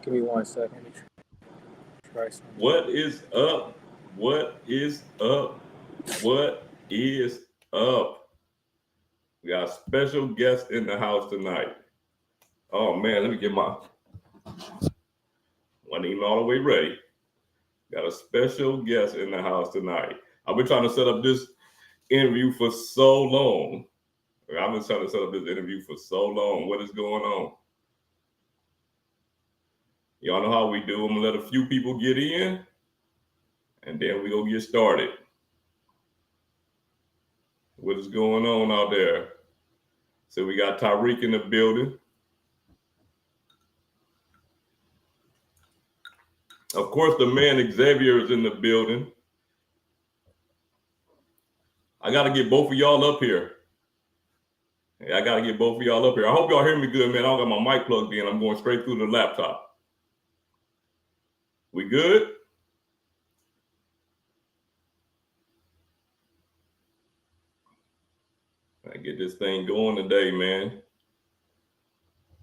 Give me 1 second. Try something. What is up? What is up? What is up? We got a special guest in the house tonight. Oh man, let me get my one email all the way ready. Got a special guest in the house tonight. I've been trying to set up this interview for so long. I've been trying to set up this interview for so long. What is going on? Y'all know how we do. I'm gonna let a few people get in, and then we gonna get started. What is going on out there? So we got Tyreek in the building. Of course, the man Xavier is in the building. I got to get both of y'all up here. I got to get both of y'all up here. I hope y'all hear me good, man. I don't got my mic plugged in. I'm going straight through the laptop. We good? I get this thing going today, man.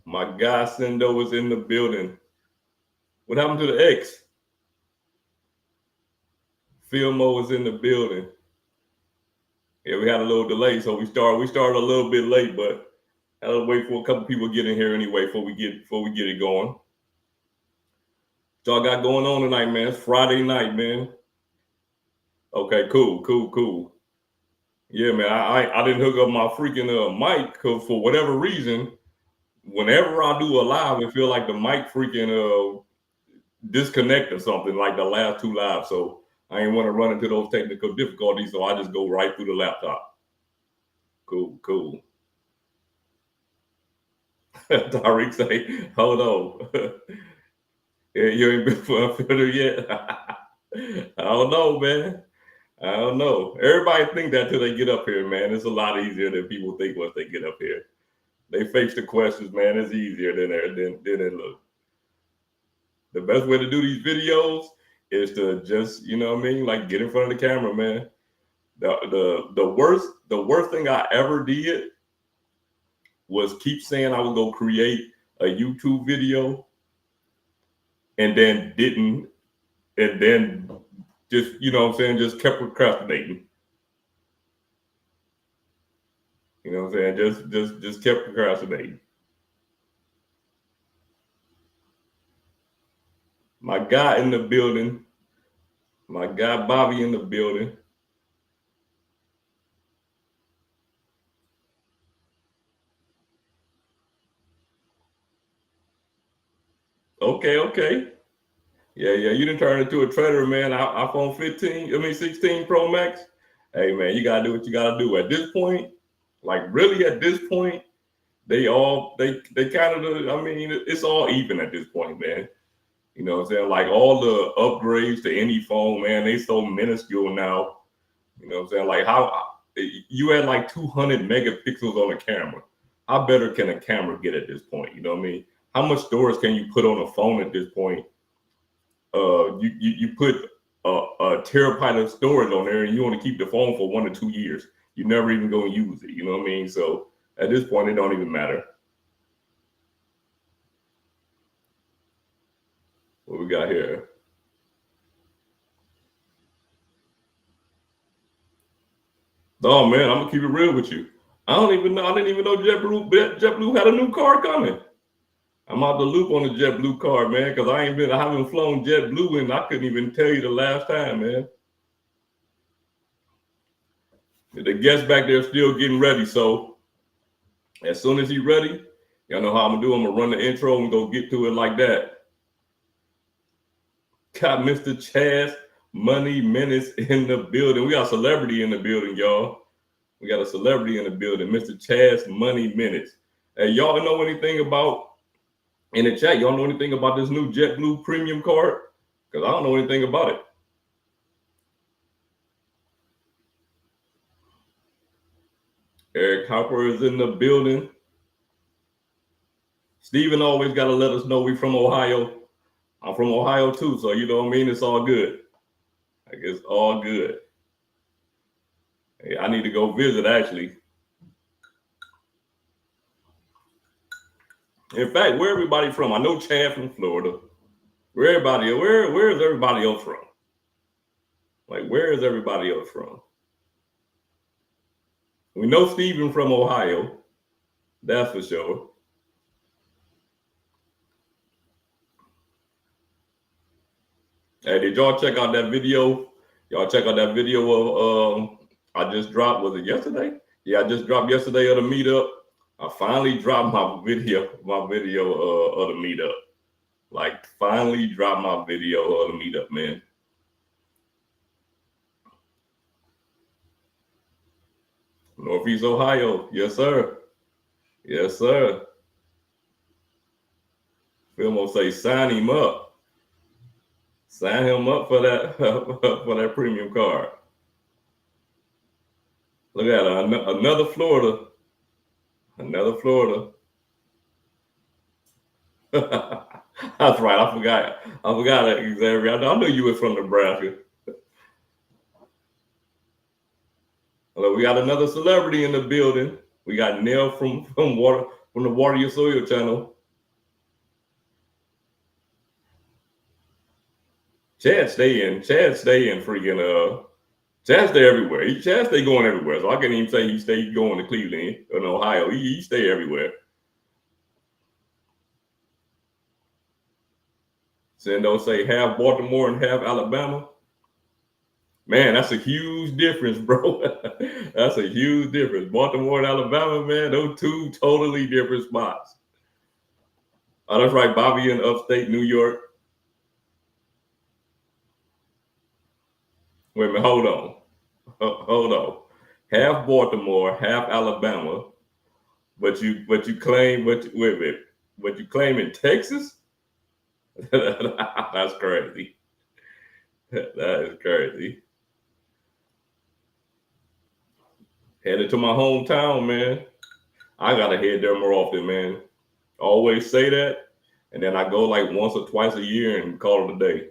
My guy Sendo is in the building. What happened to the X? Filmo is in the building. Yeah, we had a little delay, so we started a little bit late, but I had to wait for a couple people to get in here anyway before we get it going. What y'all got going on tonight, man? It's Friday night, man. Okay, cool. Yeah, man, I didn't hook up my freaking mic because for whatever reason, whenever I do a live, it feel like the mic freaking disconnect or something like the last two lives. So I ain't want to run into those technical difficulties, so I just go right through the laptop. Cool. Tariq say, hold on. You ain't been for unfiltered yet? I don't know, man. I don't know. Everybody think that till they get up here, man. It's a lot easier than people think once they get up here. They face the questions, man. It's easier than it looks. The best way to do these videos is to just, you know what I mean, like get in front of the camera, man. The worst thing I ever did was keep saying I was gonna create a YouTube video and then didn't, and then just, you know what I'm saying, just kept procrastinating. You know what I'm saying? Just kept procrastinating. My guy in the building. My guy Bobby in the building. Okay. Yeah, you done turned into a trader, man. iPhone 16 Pro Max. Hey, man, you gotta do what you gotta do. At this point, like really at this point, they kind of, I mean, it's all even at this point, man. You know what I'm saying? Like all the upgrades to any phone, man, they so minuscule now. You know what I'm saying? Like how you had like 200 megapixels on the camera. How better can a camera get at this point? You know what I mean? How much storage can you put on a phone at this point? You put a terabyte of storage on there and you want to keep the phone for 1 or 2 years. You're never even going to use it. You know what I mean? So at this point, it don't even matter. What we got here? Oh man, I'm gonna keep it real with you. I didn't even know JetBlue had a new car coming. I'm out the loop on the JetBlue car, man, because I haven't flown JetBlue and I couldn't even tell you the last time, man. The guest back there still getting ready, so as soon as he's ready, y'all know how I'm gonna do. I'm gonna run the intro and go get to it like that. Got Mr. Chaz Money Menace in the building. We got a celebrity in the building, y'all. We got a celebrity in the building, Mr. Chaz Money Menace. Hey, y'all know anything about, in the chat, y'all know anything about this new JetBlue premium card? Because I don't know anything about it. Eric Hopper is in the building. Steven always got to let us know we from Ohio. I'm from Ohio too, so you know what I mean? It's all good. Like it's all good. Hey, I need to go visit actually. In fact, where everybody from? I know Chad from Florida. Where is everybody else from? Like, where is everybody else from? We know Steven from Ohio. That's for sure. Hey, did y'all check out that video? Y'all check out that video of I just dropped, was it yesterday? Yeah, I just dropped yesterday of the meetup. I finally dropped my video of the meetup. Like, finally dropped my video of the meetup, man. Northeast Ohio. Yes, sir. Yes, sir. Filmo say sign him up. Sign him up for that for that premium card. Look at another Florida. Another Florida. That's right. I forgot that, Xavier. I knew you were from Nebraska. Hello, we got another celebrity in the building. We got Nell from the Water Your Soil channel. Chad stay in freaking Chad stay everywhere. Chad stay going everywhere. So I can't even say he stay going to Cleveland in Ohio. He stay everywhere. Sendo say half Baltimore and half Alabama. Man, that's a huge difference, bro. That's a huge difference. Baltimore and Alabama, man, those two totally different spots. Oh, that's right. Bobby in upstate New York. Wait a minute, hold on. Hold on. Half Baltimore, half Alabama, but you claim wait a minute. But you claim in Texas? That's crazy. That is crazy. Headed to my hometown, man. I gotta head there more often, man. Always say that, and then I go like once or twice a year and call it a day.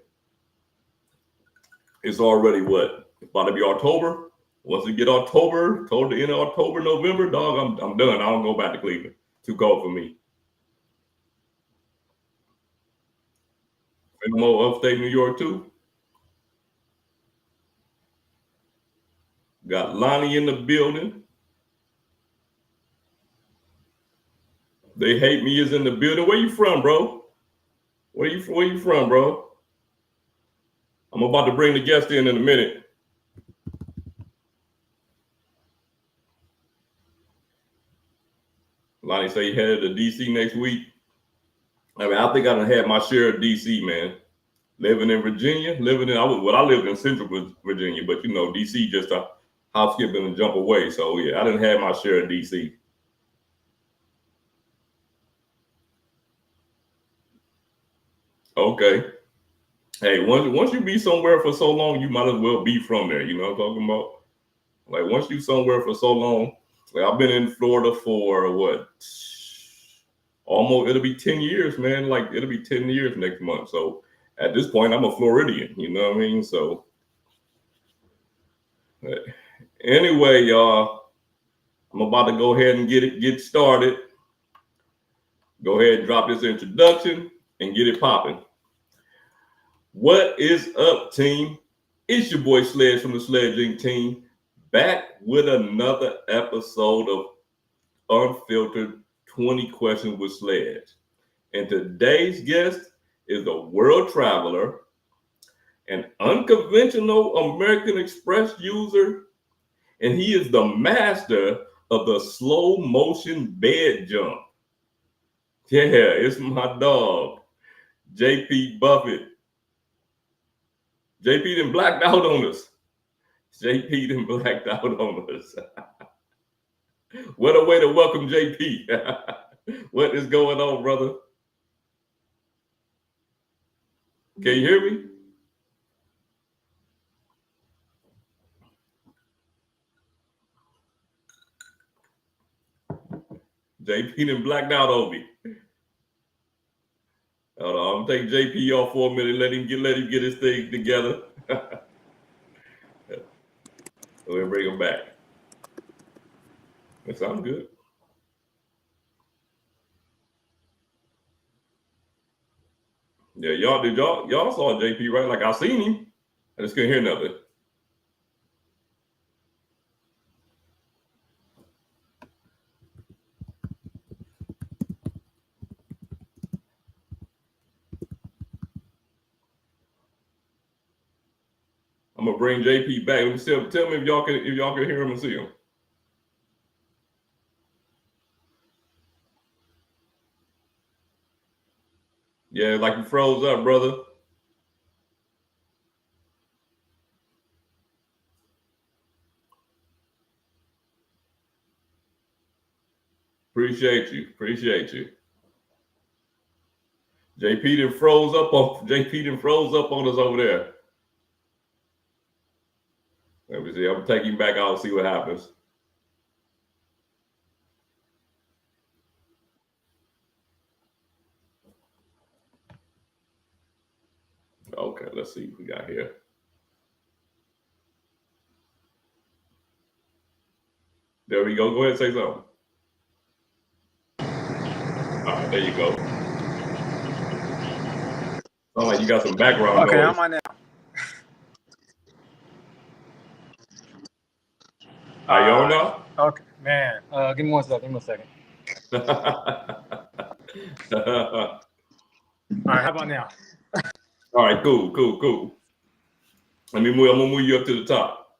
It's already what? It's about to be October. Once we get October, toward the end of October, November, dog, I'm done. I don't go back to Cleveland. Too cold for me. Venmo upstate New York too. Got Lonnie in the building. They hate me is in the building. Where you from, bro? Where you from, bro? I'm about to bring the guest in a minute. Lonnie say he headed to DC next week. I mean, I think I done had my share of DC, man. Living in Virginia, I lived in Central Virginia, but you know, DC just a hop, skip, and a jump away. So yeah, I didn't have my share of DC. Okay. Hey, once you be somewhere for so long, you might as well be from there. You know what I'm talking about? Like once you somewhere for so long, like I've been in Florida for what? Almost, it'll be 10 years, man. Like it'll be 10 years next month. So at this point, I'm a Floridian. You know what I mean? So anyway, y'all, I'm about to go ahead and get started. Go ahead and drop this introduction and get it popping. What is up, team? It's your boy Sledge from the SledgeIncTeam team, back with another episode of Unfiltered 20 Questions with Sledge. And today's guest is a world traveler, an unconventional American Express user, and he is the master of the slow motion bed jump. Yeah, it's my dog, JP Buffett. JP done blacked out on us. JP done blacked out on us. What a way to welcome JP. What is going on, brother? Can you hear me? JP done blacked out on me. Hold on, I'm gonna take JP off for a minute. Let him get his thing together. We'll bring him back. That sounds good. Yeah, y'all saw JP, right? Like I seen him. I just couldn't hear nothing. I'm gonna bring JP back. Let me see, tell me if y'all can hear him and see him. Yeah, like you froze up, brother. Appreciate you. JP done froze up on us over there. Let me see. I'm gonna take him back out and see what happens. Okay, let's see what we got here. There we go. Go ahead and say something. All right, there you go. Sound like you got some background noise. Okay, how am I now? Are you on now? Okay, man. Give me one second. All right, how about now? All right, cool. I'm gonna move you up to the top.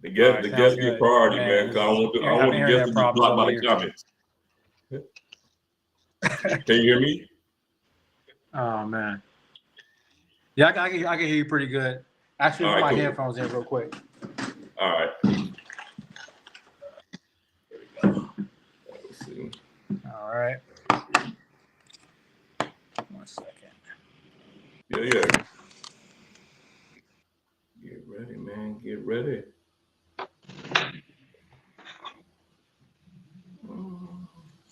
The guest be a priority, man, because I want the guest to be blocked by the comments. Can you hear me? Oh man. Yeah, I can hear you pretty good. Actually, put my headphones in real quick. All right. There we go. Let's see. All right. 1 second. Yeah. Get ready, man. Get ready.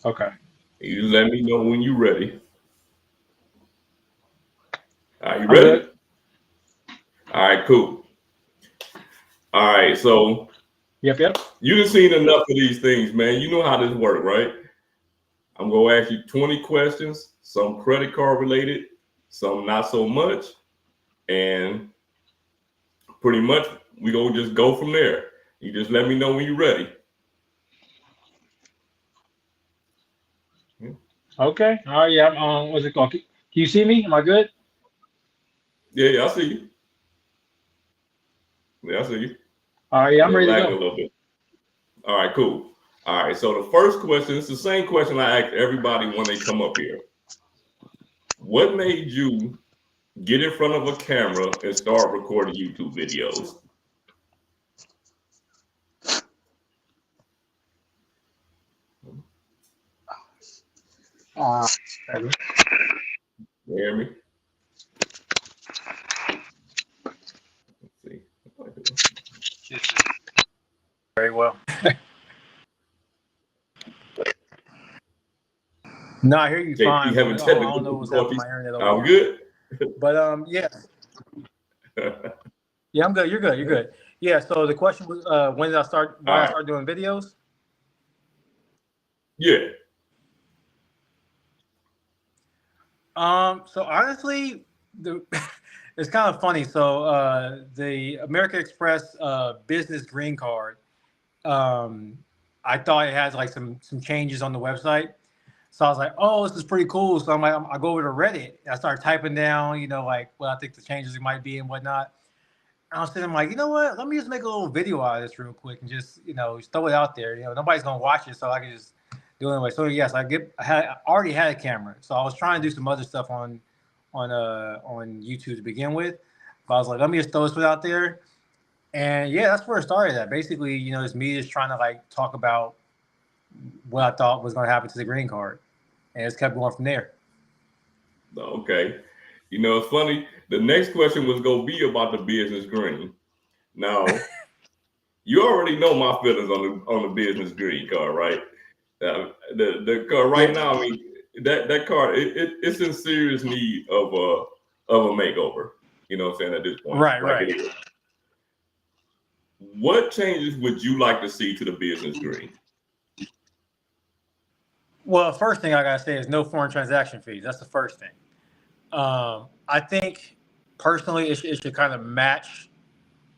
Okay. You let me know when you're ready. Are you ready? Good. All right, cool. All right, so Yep. You done seen enough of these things, man. You know how this works, right? I'm gonna ask you 20 questions, some credit card related, some not so much, and pretty much we gonna just go from there. You just let me know when you're ready. Okay. All right. Yeah. What's it called? Can you see me? Am I good? Yeah, I see you. Yeah, I see you. All right. Yeah, I'm ready to go. A little bit. All right, cool. All right, so the first question is the same question I ask everybody when they come up here. What made you get in front of a camera and start recording YouTube videos? You hear me? Let's see. Very well. No, I hear you fine. I don't know what's happening with my internet over I'm good. But yeah. Yeah, I'm good. You're good. Yeah. So the question was, when did I start? Why I started doing videos? Yeah. So honestly, it's kind of funny. So the American Express business green card, I thought it has like some changes on the website. So I was like, oh, this is pretty cool. So I'm like, I go over to Reddit. I start typing down, like what I think the changes might be and whatnot. And I was sitting like, you know what? Let me just make a little video out of this real quick and just, just throw it out there. Nobody's gonna watch it, so I can just do it anyway. So yes, I already had a camera, so I was trying to do some other stuff on YouTube to begin with. But I was like, let me just throw this out there. And yeah, that's where it started at. Basically, it's me just trying to like talk about what I thought was going to happen to the green card, and it's kept going from there. Okay. It's funny. The next question was going to be about the business green. Now, you already know my feelings on the business green card, right? The card right now, I mean, that card, it's in serious need of a makeover. You know what I'm saying, at this point. Right. What changes would you like to see to the business green? Well, first thing I gotta say is no foreign transaction fees. That's the first thing. I think personally it should kind of match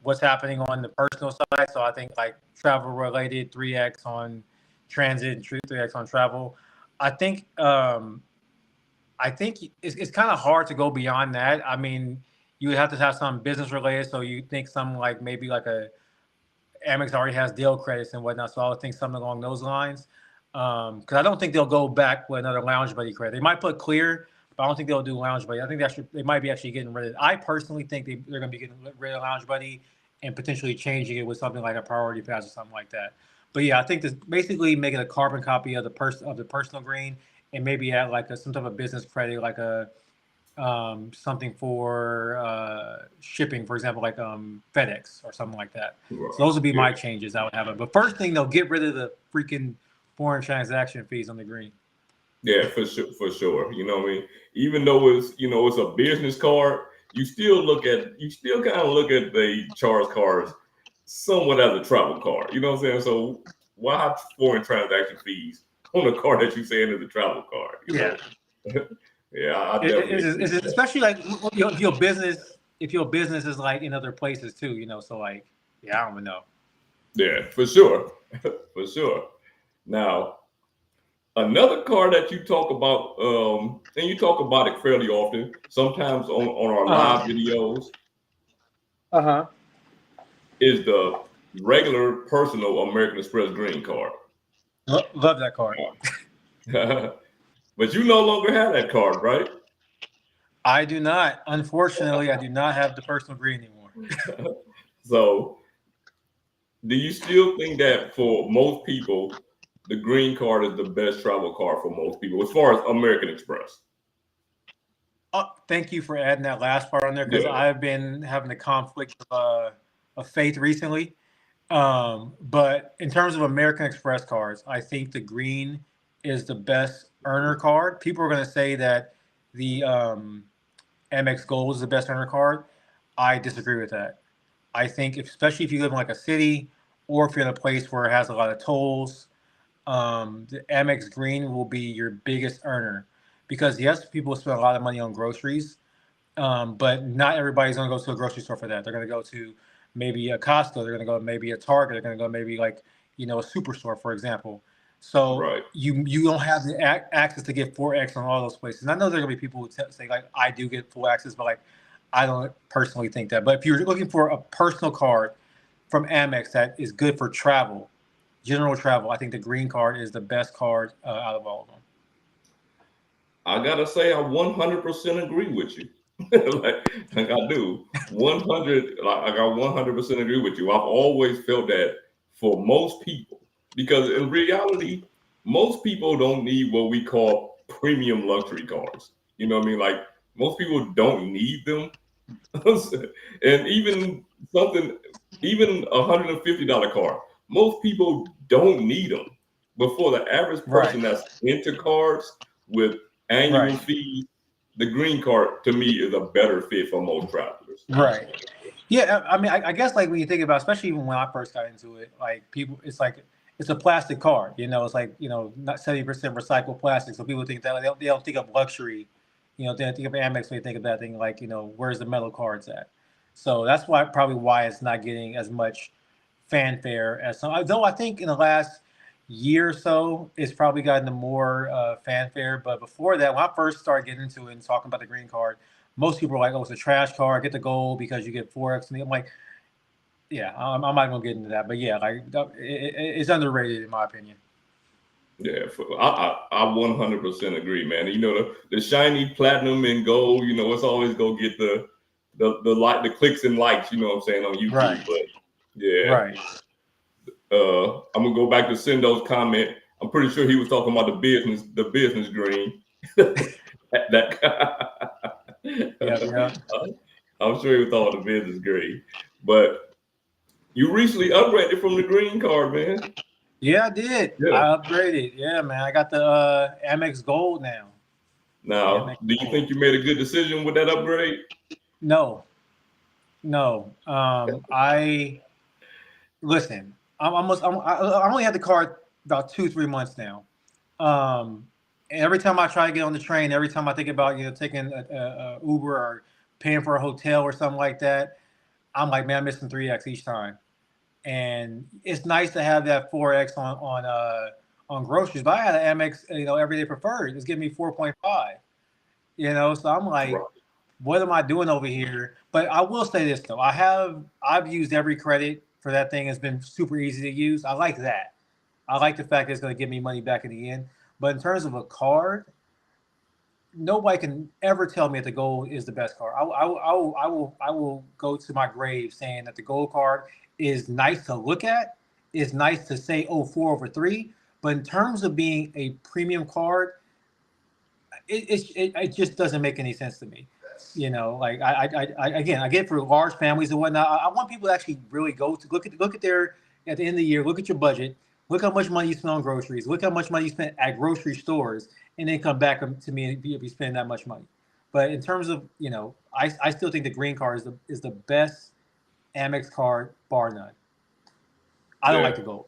what's happening on the personal side. So I think like travel related 3x on transit and 3x on travel. I think I think it's kind of hard to go beyond that. I mean, you would have to have some business related. So you think something like maybe like a Amex already has deal credits and whatnot. So I would think something along those lines. Because I don't think they'll go back with another Lounge Buddy credit. They might put Clear, but I don't think they'll do Lounge Buddy. I think they might be actually getting rid of it. I personally think they're going to be getting rid of Lounge Buddy and potentially changing it with something like a Priority Pass or something like that. But yeah, I think this basically making a carbon copy of the personal green and maybe add like some type of business credit, like a something for shipping, for example, like FedEx or something like that. Right. So those would be my changes I would have. But first thing, they'll get rid of the freaking foreign transaction fees on the green. Yeah, for sure, for sure. You know what I mean? Even though it's a business card, you still kind of look at the charge cards somewhat as a travel card. You know what I'm saying? So why have foreign transaction fees on a card that you saying is a travel card? You know? Yeah, I definitely. It's especially like if your business is like in other places too, So like, yeah, I don't even know. Yeah, for sure, for sure. Now, another card that you talk about, and you talk about it fairly often, sometimes on our live videos, is the regular personal American Express green card. Love that card. But you no longer have that card, right? I do not. Unfortunately, I do not have the personal green anymore. So, do you still think that for most people, the green card is the best travel card for most people, as far as American Express? Thank you for adding that last part on there because I've been having a conflict of faith recently. But in terms of American Express cards, I think the green is the best earner card. People are going to say that the Amex Gold is the best earner card. I disagree with that. I think, especially if you live in like a city or if you're in a place where it has a lot of tolls, the Amex Green will be your biggest earner because yes, people spend a lot of money on groceries, but not everybody's going to go to a grocery store for that. They're going to go to maybe a Costco. They're going to go maybe a Target. They're going to go maybe like a superstore, for example. So you don't have the access to get 4X on all those places. And I know there are going to be people who say like I do get full access, but like I don't personally think that. But if you're looking for a personal card from Amex that is good for travel, general travel, I think the green card is the best card out of all of them. I gotta say, I 100% agree with you. like I do. 100. Like I 100% agree with you. I've always felt that for most people, because in reality, most people don't need what we call premium luxury cars. You know what I mean? Like most people don't need them, and even $150 car, most people don't need them. But for the average person that's into cars with annual fees, the green card to me is a better fit for most travelers. Right. Yeah, I mean, I guess like when you think about, especially even when I first got into it, like people, it's like it's a plastic card. It's like not 70% recycled plastic. So people think that they don't think of luxury. They don't think of Amex when they think of that thing. Like where's the metal cards at? So that's probably why it's not getting as much fanfare as some. Though I think in the last year or so, it's probably gotten more fanfare. But before that, when I first started getting into it and talking about the green card, most people are like, "Oh, it's a trash card. Get the gold because you get 4X." And I'm like, "Yeah, I'm not gonna get into that." But yeah, like it's underrated in my opinion. Yeah, I 100% agree, man. The shiny platinum and gold. It's always go get the the clicks and likes. You know what I'm saying on YouTube. Right. But yeah, right. I'm gonna go back to Sendo's comment. I'm pretty sure he was talking about the business green. that yeah. I'm sure he was talking about the business green. But you recently upgraded from the green card, man. Yeah, I did. Yeah. I upgraded. Yeah, man. I got the Amex Gold now. Now, do you think you made a good decision with that upgrade? No. I listen. I only had the card about 2-3 months now, And every time I try to get on the train, every time I think about taking a Uber or paying for a hotel or something like that, I'm like, man, I'm missing 3x each time. And it's nice to have that 4x on groceries. But I had an Amex, everyday preferred. It's giving me 4.5. So I'm like, Right. what am I doing over here? But I will say this though, I've used every credit for that thing. It's been super easy to use. I like that. I like the fact that it's going to give me money back in the end. But in terms of a card, nobody can ever tell me that the gold is the best card. I will go to my grave saying that the gold card is nice to look at, is nice to say, oh, 4/3. But in terms of being a premium card, it just doesn't make any sense to me. Like again, I get it for large families and whatnot. I want people to actually really go to look at their at the end of the year, look at your budget, look how much money you spend on groceries, look how much money you spent at grocery stores, and then come back to me and be spending that much money. But in terms of I still think the green card is the best Amex card bar none. I don't like the gold.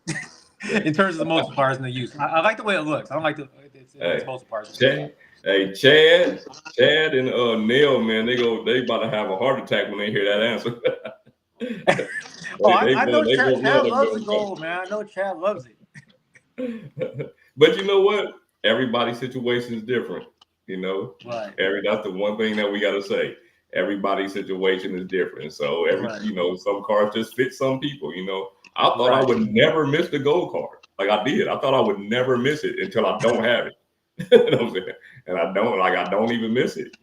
In terms of the multipliers and the use, I like the way it looks. I don't like it's multipliers. Chad and Neil, man, they about to have a heart attack when they hear that answer. I know Chad loves the gold, man. I know Chad loves it. But you know what? Everybody's situation is different. Right. That's the one thing that we got to say. Everybody's situation is different. So some cards just fit some people. I thought I would never miss the gold card. Like I did. I thought I would never miss it until I don't have it. You know what I'm saying? And I don't even miss it.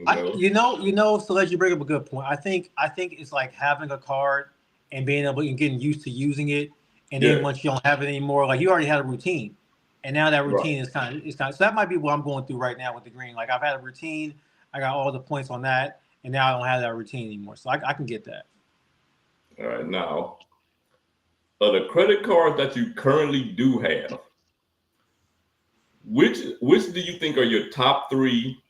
Sledge, you bring up a good point. I think it's like having a card and being able and getting used to using it. And then once you don't have it anymore, like you already had a routine. And now that routine is kind of so that might be what I'm going through right now with the green. Like I've had a routine, I got all the points on that, and now I don't have that routine anymore. So I can get that. All right, now the credit cards that you currently do have, which do you think are your top three?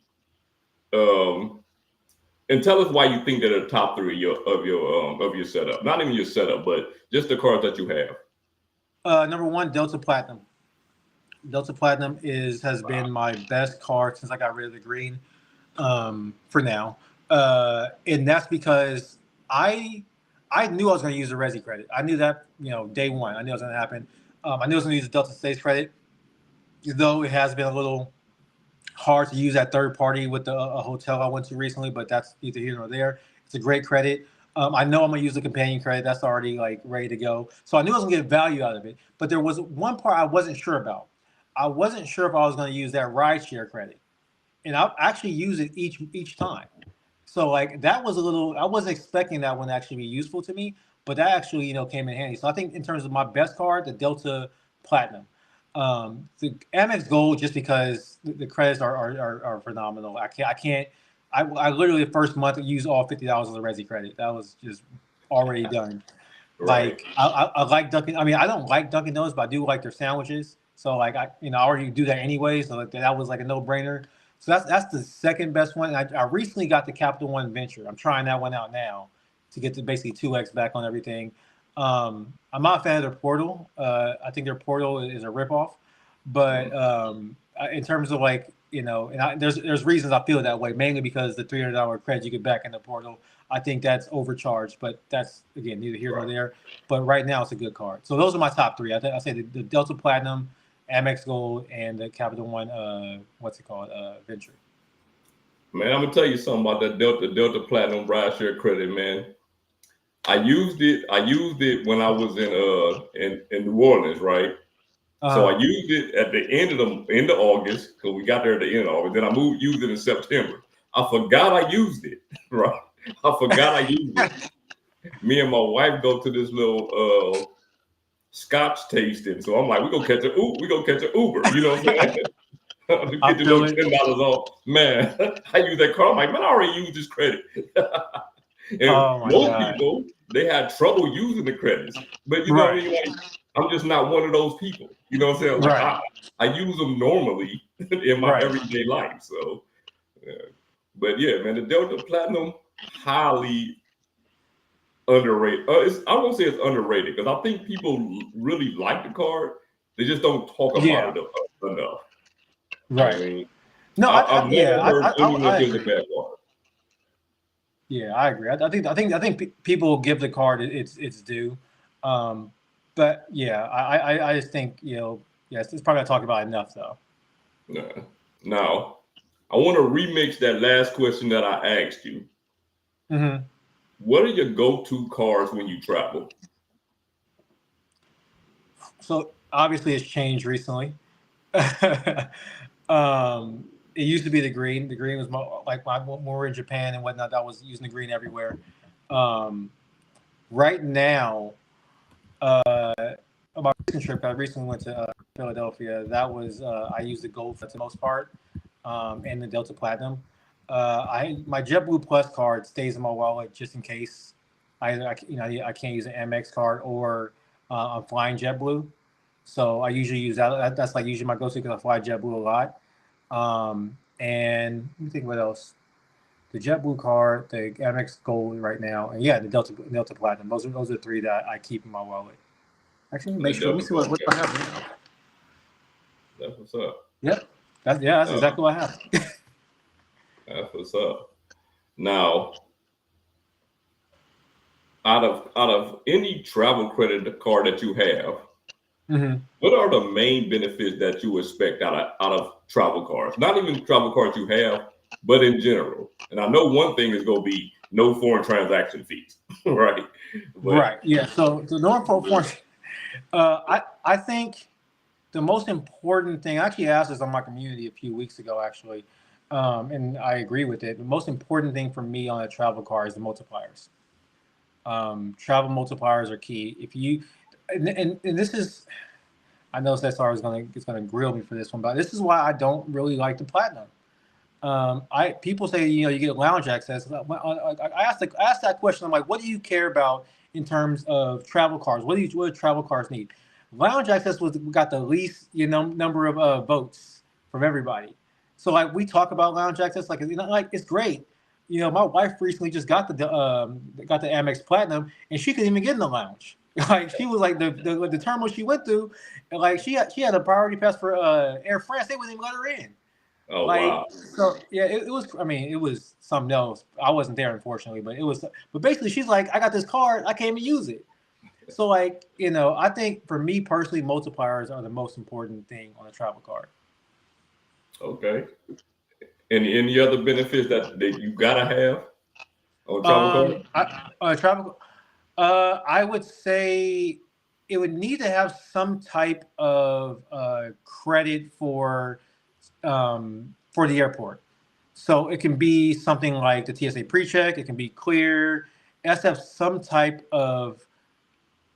And tell us why you think they're the top three of your setup. Not even your setup, but just the cards that you have. Number one, Delta Platinum. Delta Platinum has been my best card since I got rid of the green. For now, and that's because I knew I was going to use the Resi credit. I knew that day one. I knew it was going to happen. I knew I was going to use the Delta States credit, though it has been a little hard to use that third party with a hotel I went to recently, but that's neither here nor there. It's a great credit. I know I'm going to use the companion credit. That's already like ready to go. So I knew I was going to get value out of it. But there was one part I wasn't sure about. I wasn't sure if I was going to use that rideshare credit. And I actually use it each time. So like that was I wasn't expecting that one to actually be useful to me, but that actually, came in handy. So I think in terms of my best card, the Delta Platinum. The Amex Gold, just because the credits are phenomenal. I literally the first month used all $50 of the Resi credit. That was just already done. Right. Like I like Dunkin'. I mean, I don't like Dunkin' Donuts, but I do like their sandwiches. So like I already do that anyway. So like that was like a no-brainer. So that's the second best one. I recently got the Capital One Venture. I'm trying that one out now to get to basically 2x back on everything. I'm not a fan of their portal. I think their portal is a ripoff. But in terms of like, there's reasons I feel that way, mainly because the $300 credit you get back in the portal, I think that's overcharged. But that's, again, neither here nor there. But right now, it's a good card. So those are my top three. I say the Delta Platinum, Amex Gold, and the Capital One, Venture. Man, I'm gonna tell you something about that Delta Platinum rideshare credit, man. I used it when I was in New Orleans, right? So I used it at the end of August because we got there at the end of August. Then I used it in September. I forgot I used it, right? I forgot I used it. Me and my wife go to this little Scotch tasting, so I'm like, we gonna catch an Uber, you know what I'm saying? To get the little $10 off. Man, I use that card. I'm like, man, I already used this credit. And most people, they had trouble using the credits. But you know what I mean? Like, I'm just not one of those people. You know what I'm saying? Like, I use them normally in my everyday life. So, but yeah, man, the Delta Platinum, highly underrated. I won't say it's underrated because I think people really like the card. They just don't talk about it enough. I Right. mean, No, I've never heard anyone I give the agree. bad card. Yeah, I agree. I think people give the card its due, um, but yeah, I just think yes, it's probably not talked about enough though. Nah. Now, I want to remix that last question that I asked you. Mm-hmm. What are your go-to cards when you travel? So obviously it's changed recently. It used to be the green. The green was more, like when we were in Japan and whatnot. That was using the green everywhere. Um, right now, my recent trip, I recently went to Philadelphia. That was I used the gold for the most part, and the Delta Platinum. My JetBlue Plus card stays in my wallet just in case I can't use an Amex card or I'm flying JetBlue. So I usually use that. That's like usually my go-to because I fly JetBlue a lot. And let me think what else. The JetBlue card, the Amex Gold right now, and yeah, the Delta Platinum. Those are three that I keep in my wallet. Actually, make The sure. Let me Delta see what card. I have right now. That's what's up. Yep. That's Uh, exactly what I have. that's what's up. Now, out of any travel credit card that you have, Mm-hmm. what are the main benefits that you expect out of travel cards? Not even travel cards you have, but in general. And I know one thing is going to be no foreign transaction fees, right? But Right. Yeah. So the norm for I think the most important thing. I actually asked this on my community a few weeks ago, actually, and I agree with it. The most important thing for me on a travel card is the multipliers. Travel multipliers are key. If you and this is I know Cesar is gonna grill me for this one, but this is why I don't really like the platinum. I people say you get lounge access. I asked that question. I'm like, what do you care about in terms of travel cards? What do travel cards need? Lounge access was got the least number of votes from everybody. So like we talk about lounge access like like it's great. My wife recently just got the Amex Platinum and she couldn't even get in the lounge. Like she was like the terminal she went through, and like she had a priority pass for Air France. They wouldn't even let her in. oh Like wow, so, yeah, it was. I mean, it was something else. I wasn't there, unfortunately, but it was. But basically, she's like, I got this card, I can't even use it. So, like, I think for me personally, multipliers are the most important thing on a travel card. okay. Any other benefits that you gotta have on a travel card? Travel. I would say it would need to have some type of credit for the airport. So it can be something like the TSA pre-check. It can be clear. It has to have some type of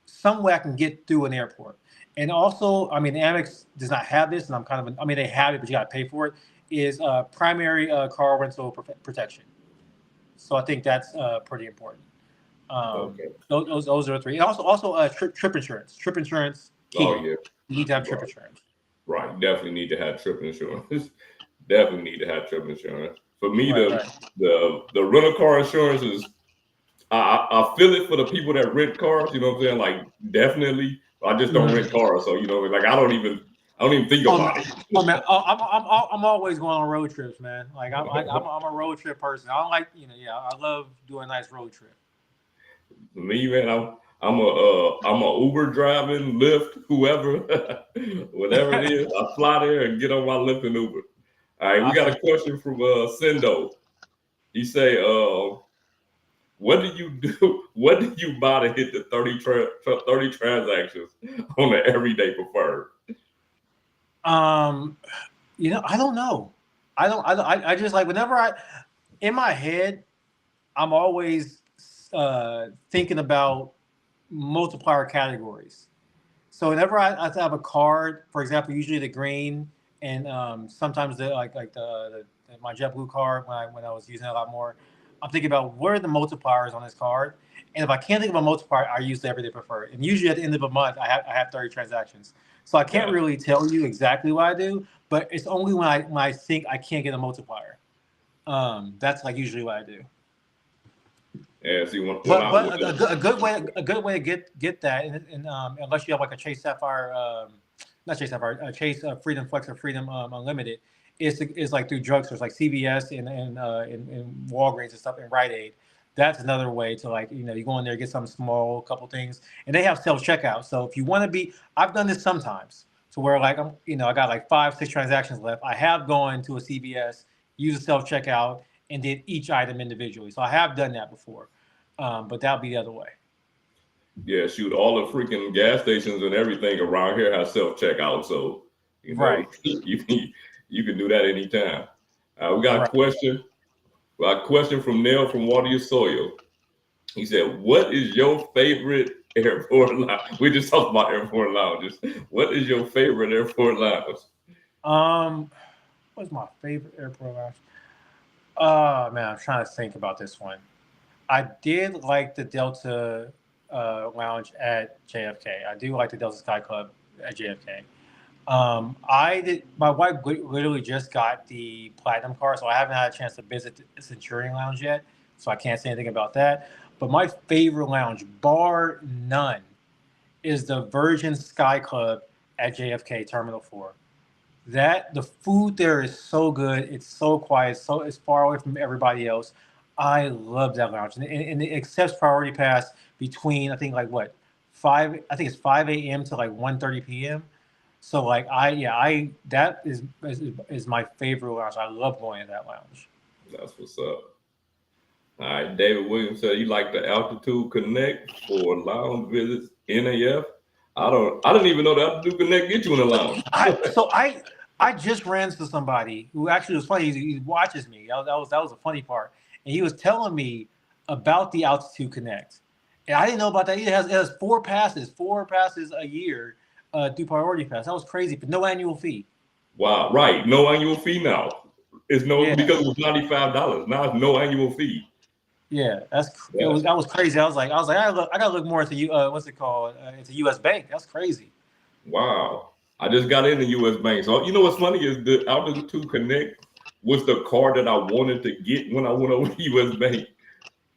some way I can get through an airport. And also, I mean, Amex does not have this, and I'm kind of, I mean, they have it, but you got to pay for it. Is primary car rental protection. So I think that's pretty important. Okay. Those are the three. And also trip insurance. Trip insurance Oh key. yeah, You need to have trip right, insurance. right. Definitely need to have trip insurance. Definitely need to have trip insurance. For me, Right, the right. the rental car insurance is I feel it for the people that rent cars. You know what I'm saying? Like definitely. I just don't rent Mhm. cars, so like I don't even think Oh, about it. man, I'm always going on road trips, man. Like I'm a road trip person. I don't like yeah, I love doing a nice road trip. For me, man, I'm a Uber driving, Lyft, whoever, whatever it is. I fly there and get on my Lyft and Uber. All right, we I got feel a question from Sendo. He say, what do you do? What do you buy to hit the 30 transactions on the everyday preferred? um I don't know. I just like whenever in my head I'm always thinking about multiplier categories. So whenever I have a card, for example, usually the green and sometimes the like my JetBlue card when I was using it a lot more, I'm thinking about what are the multipliers on this card, and if I can't think of a multiplier, I use the everyday preferred. And usually at the end of a month, I have 30 transactions, so I can't Yeah, really tell you exactly what I do, but it's only when I think I can't get a multiplier. That's like usually what I do. and see when But I but a good way to get that, and unless you have like a Chase Sapphire, not Chase Sapphire, Chase Freedom Flex or Freedom Unlimited, is like through drugstores like CVS and Walgreens and stuff and Rite Aid. That's another way to like, you go in there, get something small, a couple things, and they have self checkout. So if you want to be, I've done this sometimes to where like I got like 5, 6 transactions left. I have gone to a CVS, use a self checkout, and did each item individually. So I have done that before, but that'll be the other way. Yeah, shoot, all the freaking gas stations and everything around here have self checkout, so Right. you can do that anytime. We got Right. a question. We got a question from Neil from Water Your Soil. He said, "What is your favorite airport lounge?" We just talked about airport lounges. What is your favorite airport lounge? What's my favorite airport lounge? Oh man, I'm trying to think about this one. I did like the Delta lounge at JFK. I do like the Delta Sky Club at JFK. I did. My wife literally just got the platinum card, so I haven't had a chance to visit the Centurion Lounge yet, so I can't say anything about that. But my favorite lounge, bar none, is the Virgin Sky Club at JFK Terminal 4. The food there is so good. It's so quiet. So it's far away from everybody else. I love that lounge, and it accepts priority pass between I think like what 5. I think it's 5 a.m. to like 1:30 p.m. So like that is my favorite lounge. I love going to that lounge. That's what's up. All right, David Williams said you like the Altitude Connect for lounge visits. NAF. I didn't even know the Altitude Connect get you in the lounge. I just ran into somebody who actually was funny. He watches me. That was a funny part, and he was telling me about the Altitude Connect, and I didn't know about that. It has 4 passes a year through priority pass. That was crazy, but no annual fee. Wow, right? No annual fee now. It's no Yeah. because it was $95. Now it's no annual fee. Yeah, that was crazy. I was like, I gotta look more into what's it called? Into U.S. Bank. That's crazy. Wow. I just got into U.S. Bank. So you know what's funny is the Altitude Connect was the card that I wanted to get when I went over to U.S. Bank.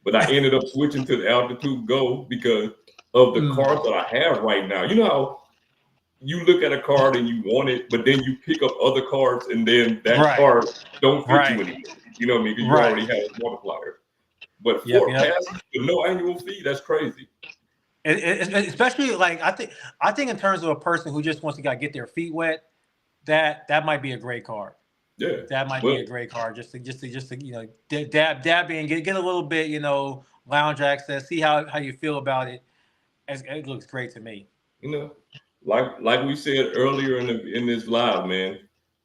But I ended up switching to the Altitude Go because of the cards that I have right now. You know how you look at a card and you want it, but then you pick up other cards and then that card don't fit you anymore. You know what I mean? Because you already have a multiplier. But 4 passes with no annual fee, that's crazy. Especially like I think in terms of a person who just wants to get their feet wet, that might be a great card. Yeah, that might be a great card just to dab in, get a little bit lounge access, see how you feel about it. It looks great to me. Like we said earlier in this live, man.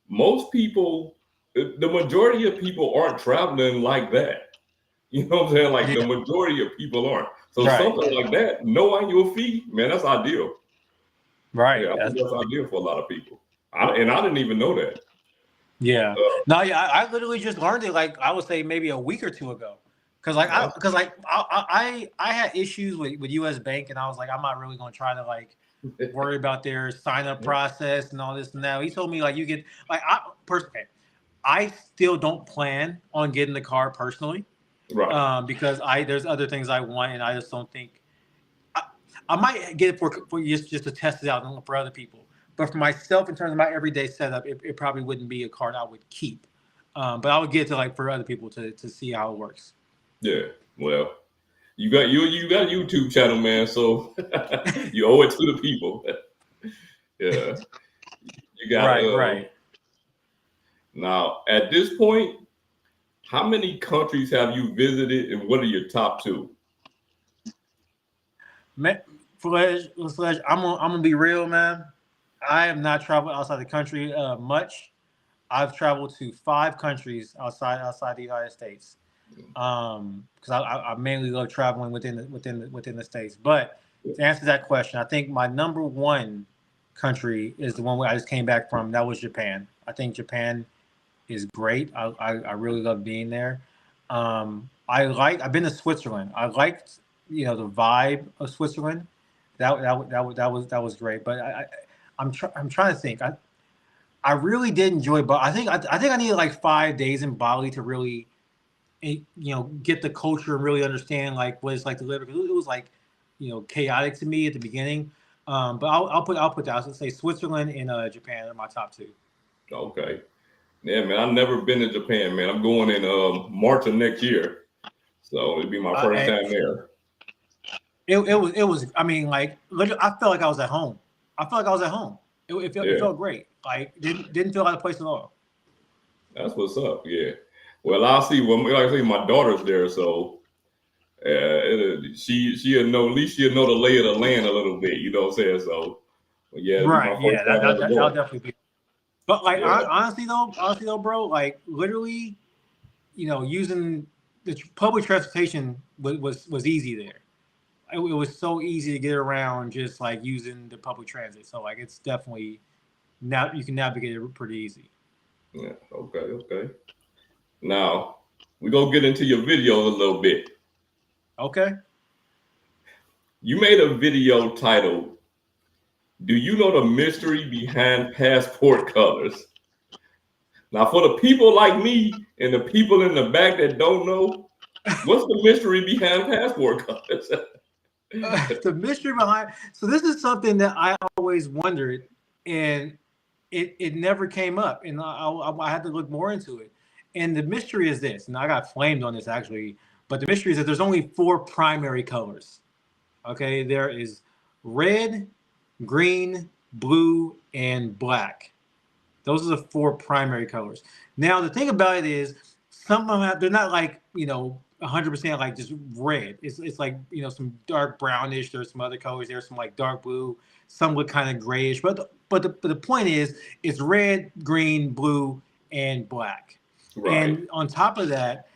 Most people, the majority of people aren't traveling like that. You know what I'm saying? Like the majority of people aren't. So something like that, no annual fee, man, that's ideal. Right. Yeah, that's ideal for a lot of people. I didn't even know that. Yeah. I literally just learned it like I would say maybe a week or two ago. I had issues with US Bank, and I was like, I'm not really gonna try to like worry about their sign up process and all this and that. He told me like you get like I still don't plan on getting the card personally. Right. Because there's other things I want, and I just don't think I might get it for just to test it out for other people. But for myself, in terms of my everyday setup, it probably wouldn't be a card I would keep. But I would get it to like for other people to see how it works. Yeah. Well, you got a YouTube channel, man, so you owe it to the people. Yeah. You got right. Now, at this point, how many countries have you visited, and what are your top 2? Sledge, I'm gonna be real, man. I have not traveled outside the country much. I've traveled to 5 countries outside the United States. Because I mainly love traveling within the states. But to answer that question, I think my number 1 country is the one where I just came back from. That was Japan. I think Japan is great. I really love being there. I've been to Switzerland. I liked the vibe of Switzerland. That was great. But I'm trying to think. I really did enjoy, but I think I needed like 5 days in Bali to really get the culture and really understand like what it's like to live. Because it was like chaotic to me at the beginning. But I'll put that. I'll say Switzerland and Japan are my top 2. Okay. Yeah, man. I've never been to Japan, man. I'm going in March of next year, so it'll be my first time there. It was. I mean, like, I felt like I was at home. I felt like I was at home. It felt great. Like, didn't feel out of place at all. That's what's up. Yeah. Well, I'll see. Well, like I say, my daughter's there, so she'll know. At least she'll know the lay of the land a little bit. You know what I'm saying? So, yeah, it'll be my first time ever going. That'll definitely be. But like, honestly though, bro, like literally, using the public transportation was easy there. It was so easy to get around just like using the public transit. So like, it's definitely now you can navigate it pretty easy. Yeah. Okay. Now we gonna get into your videos a little bit. Okay. You made a video titled, "Do you know the mystery behind passport colors?" Now, for the people like me and the people in the back that don't know, what's the mystery behind passport colors? The mystery behind. So this is something that I always wondered, and it never came up, and I had to look more into it. And the mystery is this, and I got flamed on this actually, but the mystery is that there's only 4 primary colors. Okay, there is red, green, blue, and black. Those are the 4 primary colors. Now, the thing about it is, some of them, they're not like, 100% like just red. It's like, some dark brownish. There's some other colors. There's some like dark blue. Some look kind of grayish. But the point is, it's red, green, blue, and black. Right. And on top of that,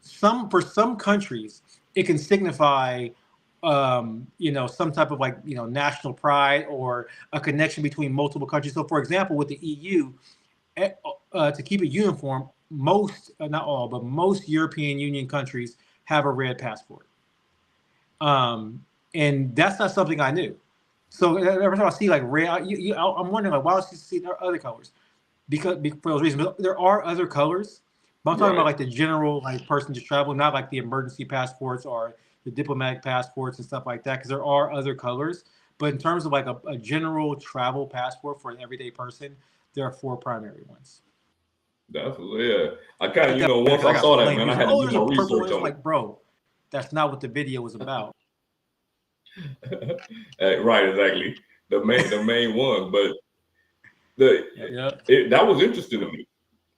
for some countries, it can signify some type of like, national pride or a connection between multiple countries. So, for example, with the EU, to keep it uniform, most, not all, but most European Union countries have a red passport. And that's not something I knew. So every time I see like red, I'm wondering like, why else you see there are other colors? Because for those reasons, but there are other colors. But I'm talking about like the general like person just traveling, not like the emergency passports or the diplomatic passports and stuff like that, because there are other colors. But in terms of like a general travel passport for an everyday person, there are 4 primary ones. That's I kind of once I saw that, man, I had to do my research on it. Like, bro, that's not what the video was about. Right, exactly. The main one, but that was interesting to me.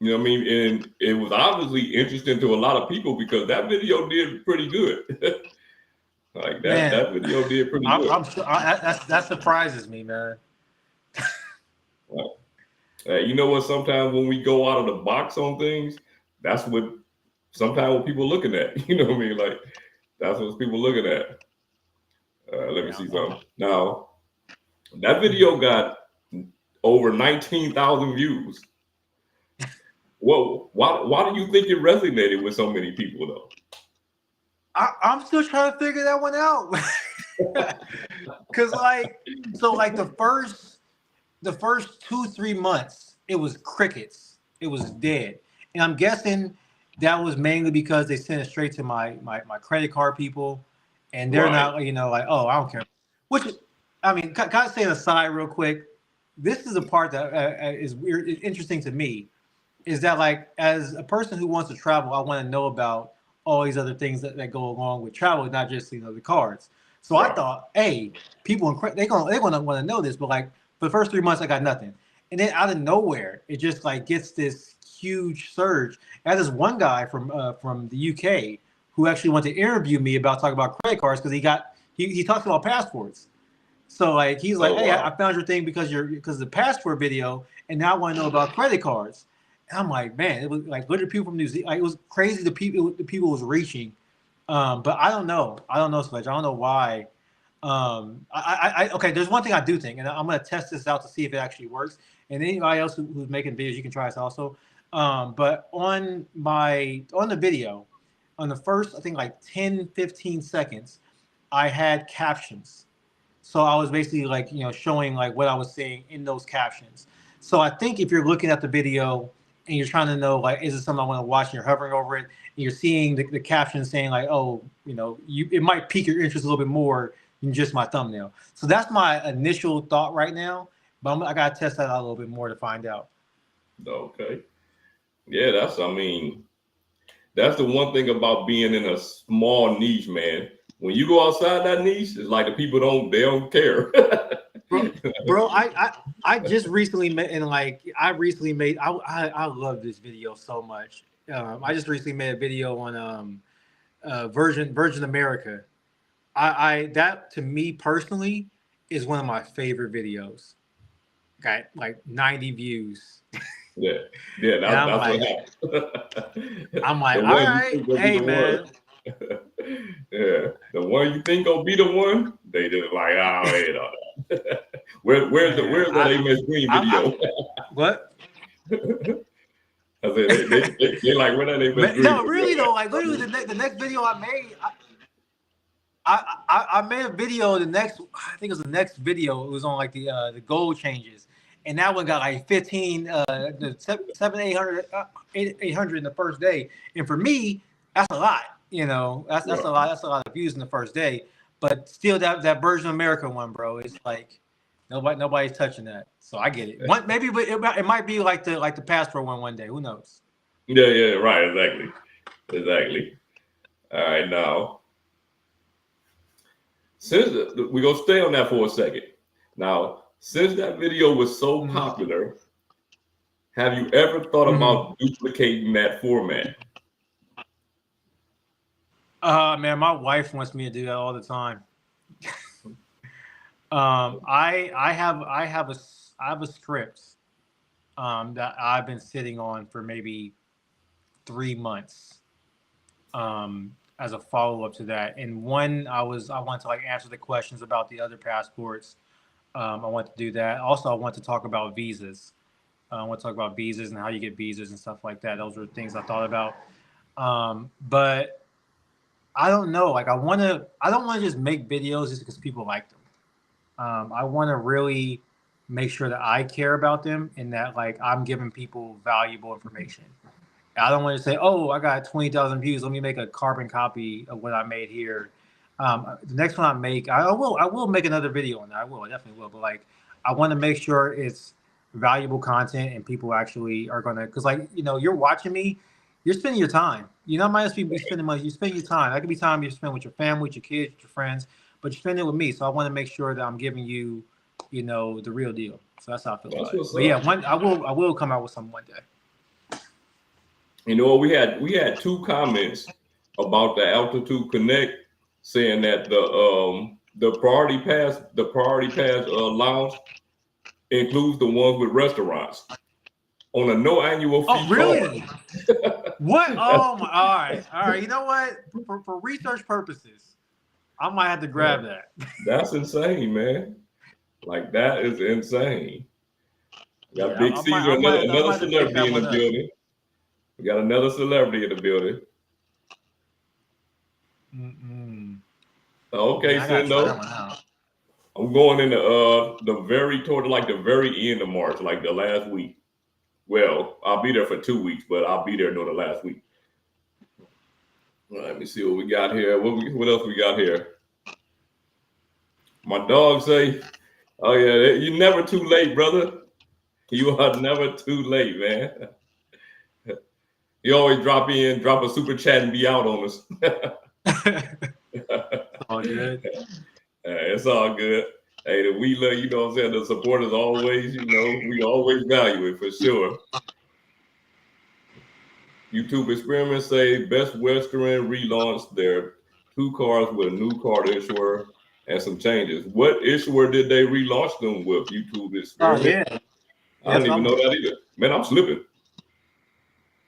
You know what I mean? And it was obviously interesting to a lot of people because that video did pretty good. Like that video did pretty good. That surprises me, man. Well, you know what? Sometimes when we go out of the box on things, that's what people looking at. You know what I mean? Like that's what people looking at. Let me see something. Now, that video got over 19,000 views. Whoa! Why do you think it resonated with so many people though? I'm still trying to figure that one out. Cause the first 2-3 months, it was crickets. It was dead. And I'm guessing that was mainly because they sent it straight to my credit card people. And they're not, like, oh, I don't care. Which, I mean, can I say an aside real quick? This is the part that is weird, interesting to me, is that like, as a person who wants to travel, I want to know about all these other things that go along with travel, not just, the cards. So I thought, hey, people, they're going to want to know this, but like for the first 3 months, I got nothing. And then out of nowhere, it just like gets this huge surge. And this one guy from the UK who actually wanted to interview me about talking about credit cards because he talks about passports. So like he's like, hey, I found your thing because of the passport video, and now I want to know about credit cards. And I'm like, man, it was like literally people from New Zealand. Like, it was crazy. The people was reaching, but I don't know, Sledge. I don't know why. Okay. There's one thing I do think, and I'm gonna test this out to see if it actually works. And anybody else who's making videos, you can try this also. But on the video, on the first, I think like 10-15 seconds, I had captions. So I was basically like, showing like what I was saying in those captions. So I think if you're looking at the video and you're trying to know, like, is it something I want to watch, and you're hovering over it and you're seeing the captions saying like, oh, it might pique your interest a little bit more than just my thumbnail. So that's my initial thought right now, but I got to test that out a little bit more to find out. Okay. Yeah, that's the one thing about being in a small niche, man. When you go outside that niche, it's like the people don't care. Bro, I just recently made, and like I love this video so much. I just recently made a video on Virgin America. I that to me personally is one of my favorite videos. Got like 90 views. Yeah, yeah, And I'm that's what like, happened. I'm like, The all one you right, think gonna be hey the man. one. Yeah, the one you think gonna be the one, they just like, oh, hey, no. Where's Man, that Amex Green video? what? I said they like where that Amex Green No, really video though, like literally the next video I made, I made a video. I think it was the next video. It was on like the gold changes, and that one got like 15, the 800, 800 in the first day. And for me, that's a lot. You know, that's a lot. That's a lot of views in the first day. But still, that Virgin America one, bro, it's like nobody's touching that. So I get it. Maybe, but it might be like the passport one day. Who knows? Yeah, yeah, right, exactly. All right, now since we're gonna stay on that for a second. Now, since that video was so popular, have you ever thought about duplicating that format? Man, my wife wants me to do that all the time. I have a script that I've been sitting on for maybe 3 months as a follow up to that. And one, I want to like answer the questions about the other passports. I want to do that. Also, I want to talk about visas. I want to talk about visas and how you get visas and stuff like that. Those are things I thought about. But I don't know. Like I don't want to just make videos just because people like them. I want to really make sure that I care about them and that like I'm giving people valuable information. I don't want to say, oh, I got 20,000 views. Let me make a carbon copy of what I made here. The next one I make, I will make another video on that. I definitely will. But like, I want to make sure it's valuable content and people actually are gonna, because like you're watching me, you're spending your time. I might just be spending money. You spend your time. That could be time you spend with your family, with your kids, with your friends, but you spend it with me. So I want to make sure that I'm giving you, the real deal. So that's how I feel about it. But yeah, I will come out with something one day. We had two comments about the Altitude Connect saying that the priority pass lounge includes the ones with restaurants on a no annual fee. Oh, really? What? Oh my! All right. You know what? For research purposes, I might have to grab that. That's insane, man. Like that is insane. We got Big Caesar, another celebrity in the building. We got another celebrity in the building. Okay, Sendo. I'm going in the very end of March, like the last week. Well, I'll be there for 2 weeks, but I'll be there during the last week. Let me see what we got here. What else we got here? My dog say, "Oh yeah, you're never too late, brother. You are never too late, man." You always drop a super chat, and be out on us. All good. It's all good. Hey, we love, what I'm saying, the support is always, we always value it for sure. YouTube Experiments say Best Western relaunched their 2 cars with a new card issuer and some changes. What issuer did they relaunch them with? YouTube Experiments? Oh yeah. I didn't even know that either. Man, I'm slipping.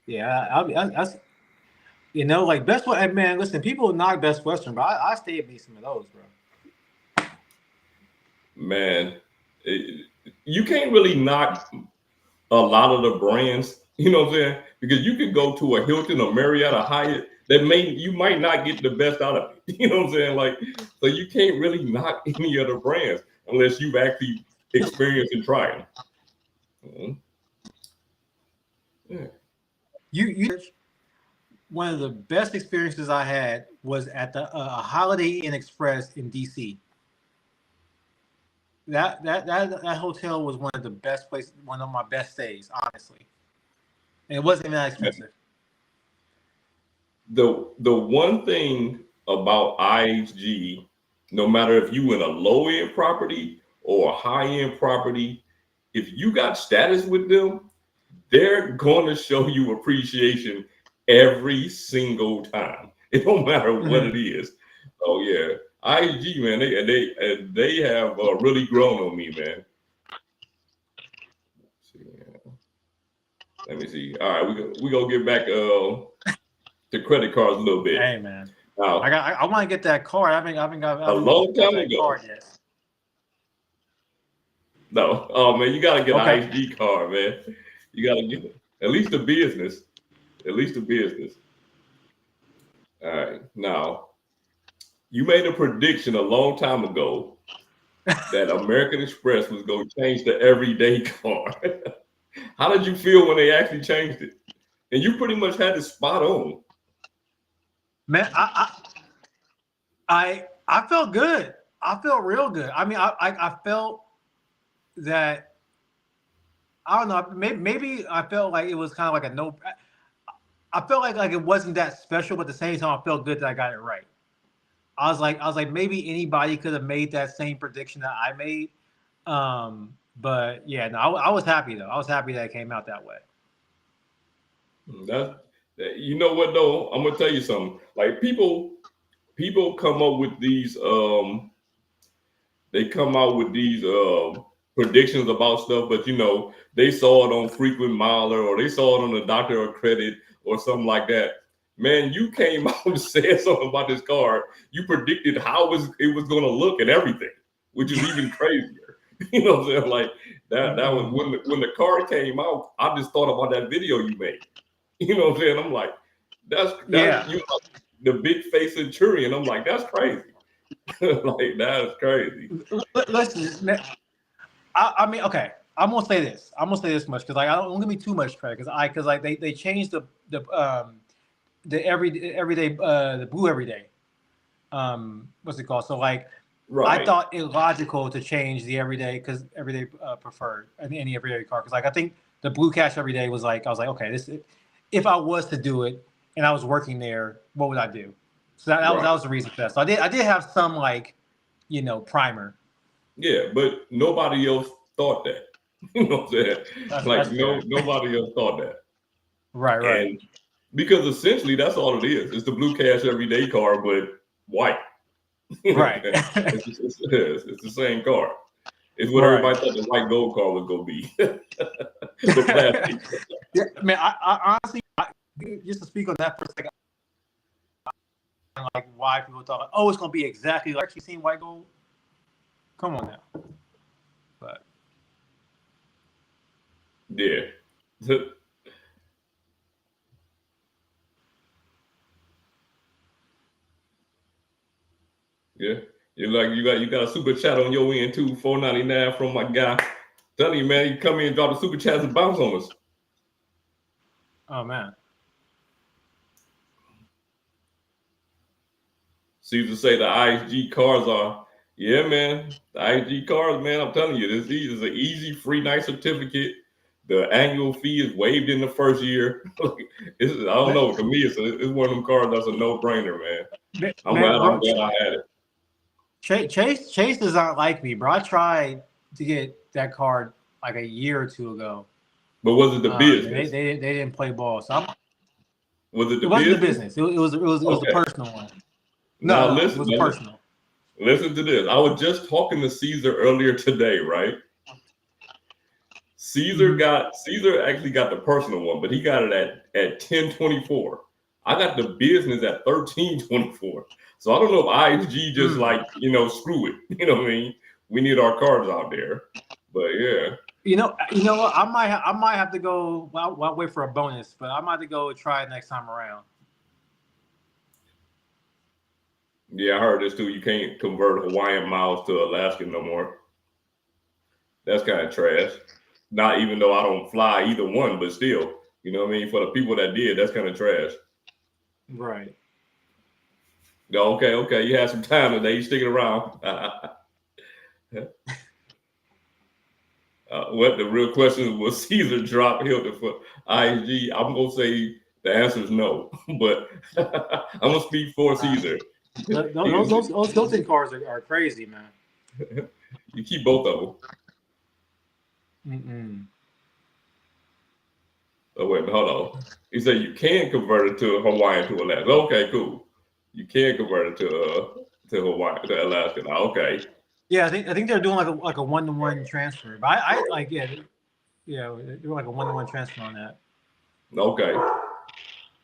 Yeah, that's like Best Western. Man, listen, people knock Best Western, but I stay at me some of those, bro. Man, you can't really knock a lot of the brands, you know what I'm saying? Because you can go to a Hilton, a Marriott, a Hyatt, you might not get the best out of it. You know what I'm saying? Like, so you can't really knock any other brands unless you've actually experienced and tried them. Yeah. You one of the best experiences I had was at the Holiday Inn Express in DC. That hotel was one of the best places, one of my best stays, honestly. And it wasn't even that expensive. The one thing about IHG, no matter if you in a low end property or a high end property, if you got status with them, they're going to show you appreciation every single time. It don't matter what it is. Oh yeah, IHG, man, they have really grown on me, man. Let me see. All right, we gonna get back to credit cards a little bit. Hey man, now, I want to get that card. I haven't got a long time ago. Card yet. No, oh man, you gotta get an IHG card, man. You gotta get it. At least the business. At least the business. All right. Now, you made a prediction a long time ago that American Express was going to change the everyday card. How did you feel when they actually changed it? And you pretty much had it spot on. Man, I felt good. I felt real good. I mean, I felt that, I don't know, maybe I felt like it was kind of like a no. I felt like it wasn't that special, but at the same time, I felt good that I got it right. I was like, maybe anybody could have made that same prediction that I made. But yeah, no, I was happy though. I was happy that it came out that way. You know what though? I'm gonna tell you something. Like people come up with these. They come out with these predictions about stuff, but you know they saw it on Frequent Miler or they saw it on the Doctor of Credit or something like that. Man, you came out and said something about this card. You predicted how it was going to look and everything, which is even crazier. You know what I'm saying? Like that was when the card came out. I just thought about that video you made. You know what I'm saying? I'm like, that's you know, the big face centurion. I'm like, that's crazy. Like that's crazy. Listen, I mean, okay. I'm gonna say this. I'm gonna say this much because like I don't give me too much credit because like they changed the everyday the blue everyday. What's it called? So like I thought it logical to change the everyday because everyday preferred any everyday card because like I think the blue cash everyday was like I was like okay this if I was to do it and I was working there what would I do? So that was the reason for that. So I did have some like you know primer. Yeah, but nobody else thought that. You know what I'm saying? That's nobody else thought that. Right. And because essentially that's all it is. It's the blue cash everyday card, but white. Right. It's the same card. It's what everybody thought the white gold card was gonna be. The plastic. Yeah, man. I honestly, just to speak on that for a second, like why people thought, oh, it's gonna be exactly like you seen white gold. Come on now. But yeah. Yeah. You got a super chat on your end too, $4.99 from my guy. Telling you, man, you come in and drop the super chats and bounce on us. Oh man. Caesar say the IHG cards are, yeah, man. The IHG cards, man, I'm telling you, this is an easy, free, nice certificate. The annual fee is waived in the first year. I don't know. To me, it's one of them cards that's a no-brainer, man. I'm glad I had it. Chase does not like me, bro. I tried to get that card like a year or two ago. But was it the business? They didn't play ball. So was it the business? It wasn't the business. It was the personal one. No, listen, it was personal. Listen to this. I was just talking to Caesar earlier today, right? Caesar actually got the personal one, but he got it at 1024. I got the business at 1324. So I don't know if IHG just like, screw it. You know what I mean? We need our cards out there. But yeah. You know what? I might have to go. Well, I'll wait for a bonus, but I might have to go try it next time around. Yeah, I heard this too. You can't convert Hawaiian miles to Alaskan no more. That's kind of trash. Not even though I don't fly either one, but still, you know what I mean? For the people that did, that's kind of trash. Right. Okay. You had some time today. You sticking around. What the real question was? Caesar drop Hilton for IHG? I'm gonna say the answer is no, but I'm gonna speak for Caesar. Those Hilton cars are crazy, man. You keep both of them. Mm-mm. Oh wait, hold on. He said you can convert it to Hawaiian to Alaska. Okay, cool. You can convert it to Hawaii to Alaska. Now, okay. Yeah, I think they're doing like a 1-to-1 transfer. But I like they're doing like a 1-to-1 transfer on that. Okay.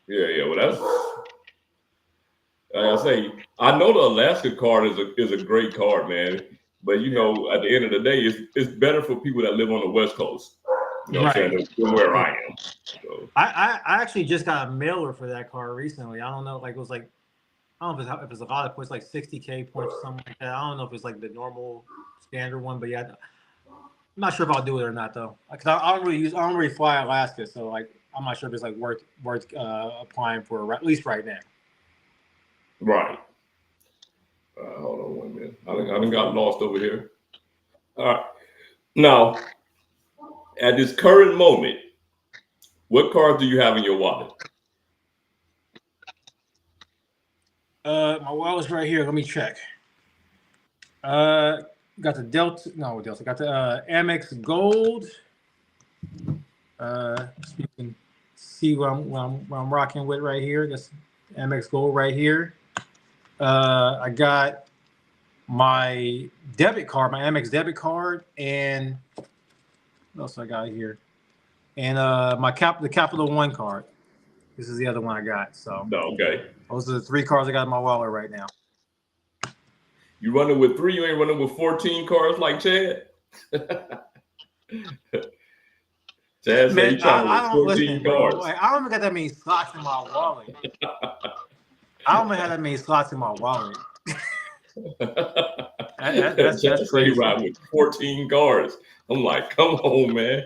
Yeah. Well, that's like I say. I know the Alaska card is a great card, man. But you know, at the end of the day, it's better for people that live on the West Coast. You know what I'm saying? Than where I am. So. I actually just got a mailer for that car recently. I don't know, like it was like I don't know if it's a lot of points, like 60K points, something like that. I don't know if it's like the normal standard one, but yeah, I'm not sure if I'll do it or not though, because I don't really fly Alaska, so like I'm not sure if it's like worth applying for at least right now. Right. Hold on 1 minute. I done got lost over here. All right. Now, at this current moment, what cards do you have in your wallet? My wallet's right here. Let me check. Got the Delta. No, Delta. Got the Amex Gold. So you can see what I'm rocking with right here. That's Amex Gold right here. I got my debit card, my Amex debit card, and what else I got here? And the Capital One card. This is the other one I got. So Okay. those are the 3 cards I got in my wallet right now. You running with 3? You ain't running with 14 cards like Chad? Chad said he's trying to with 14 cards. Bro. I don't even got that many slots in my wallet. I don't even have that many slots in my wallet. That's crazy. Right with 14 cards. I'm like, come on, man.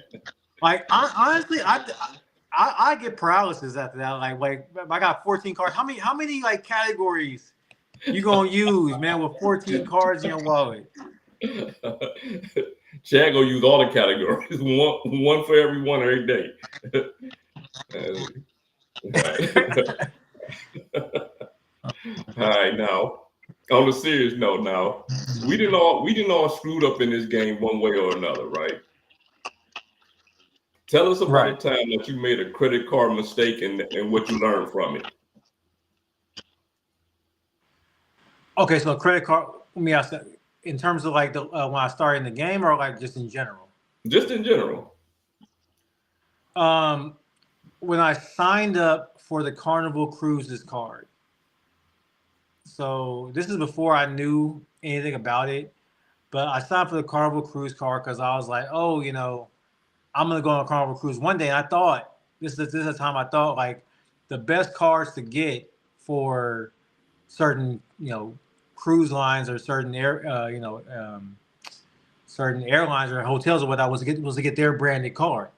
Like honestly, I get paralysis after that. Like I got 14 cards. How many like categories you gonna use, man, with 14 cards in your wallet? Chad gonna use all the categories, one for every one every day. All right, now on a serious note, now we didn't all screwed up in this game one way or another, right? Tell us about a time that you made a credit card mistake and what you learned from it. Okay, so credit card. Let me ask that in terms of like the when I started in the game, or like just in general. Just in general. When I signed up for the Carnival Cruises card. So this is before I knew anything about it, but I signed for the Carnival Cruise card because I was like, oh, you know, I'm gonna go on a Carnival Cruise one day. And I thought this is a time I thought like the best cards to get for certain, you know, cruise lines or certain certain airlines or hotels or whatnot was to get their branded card.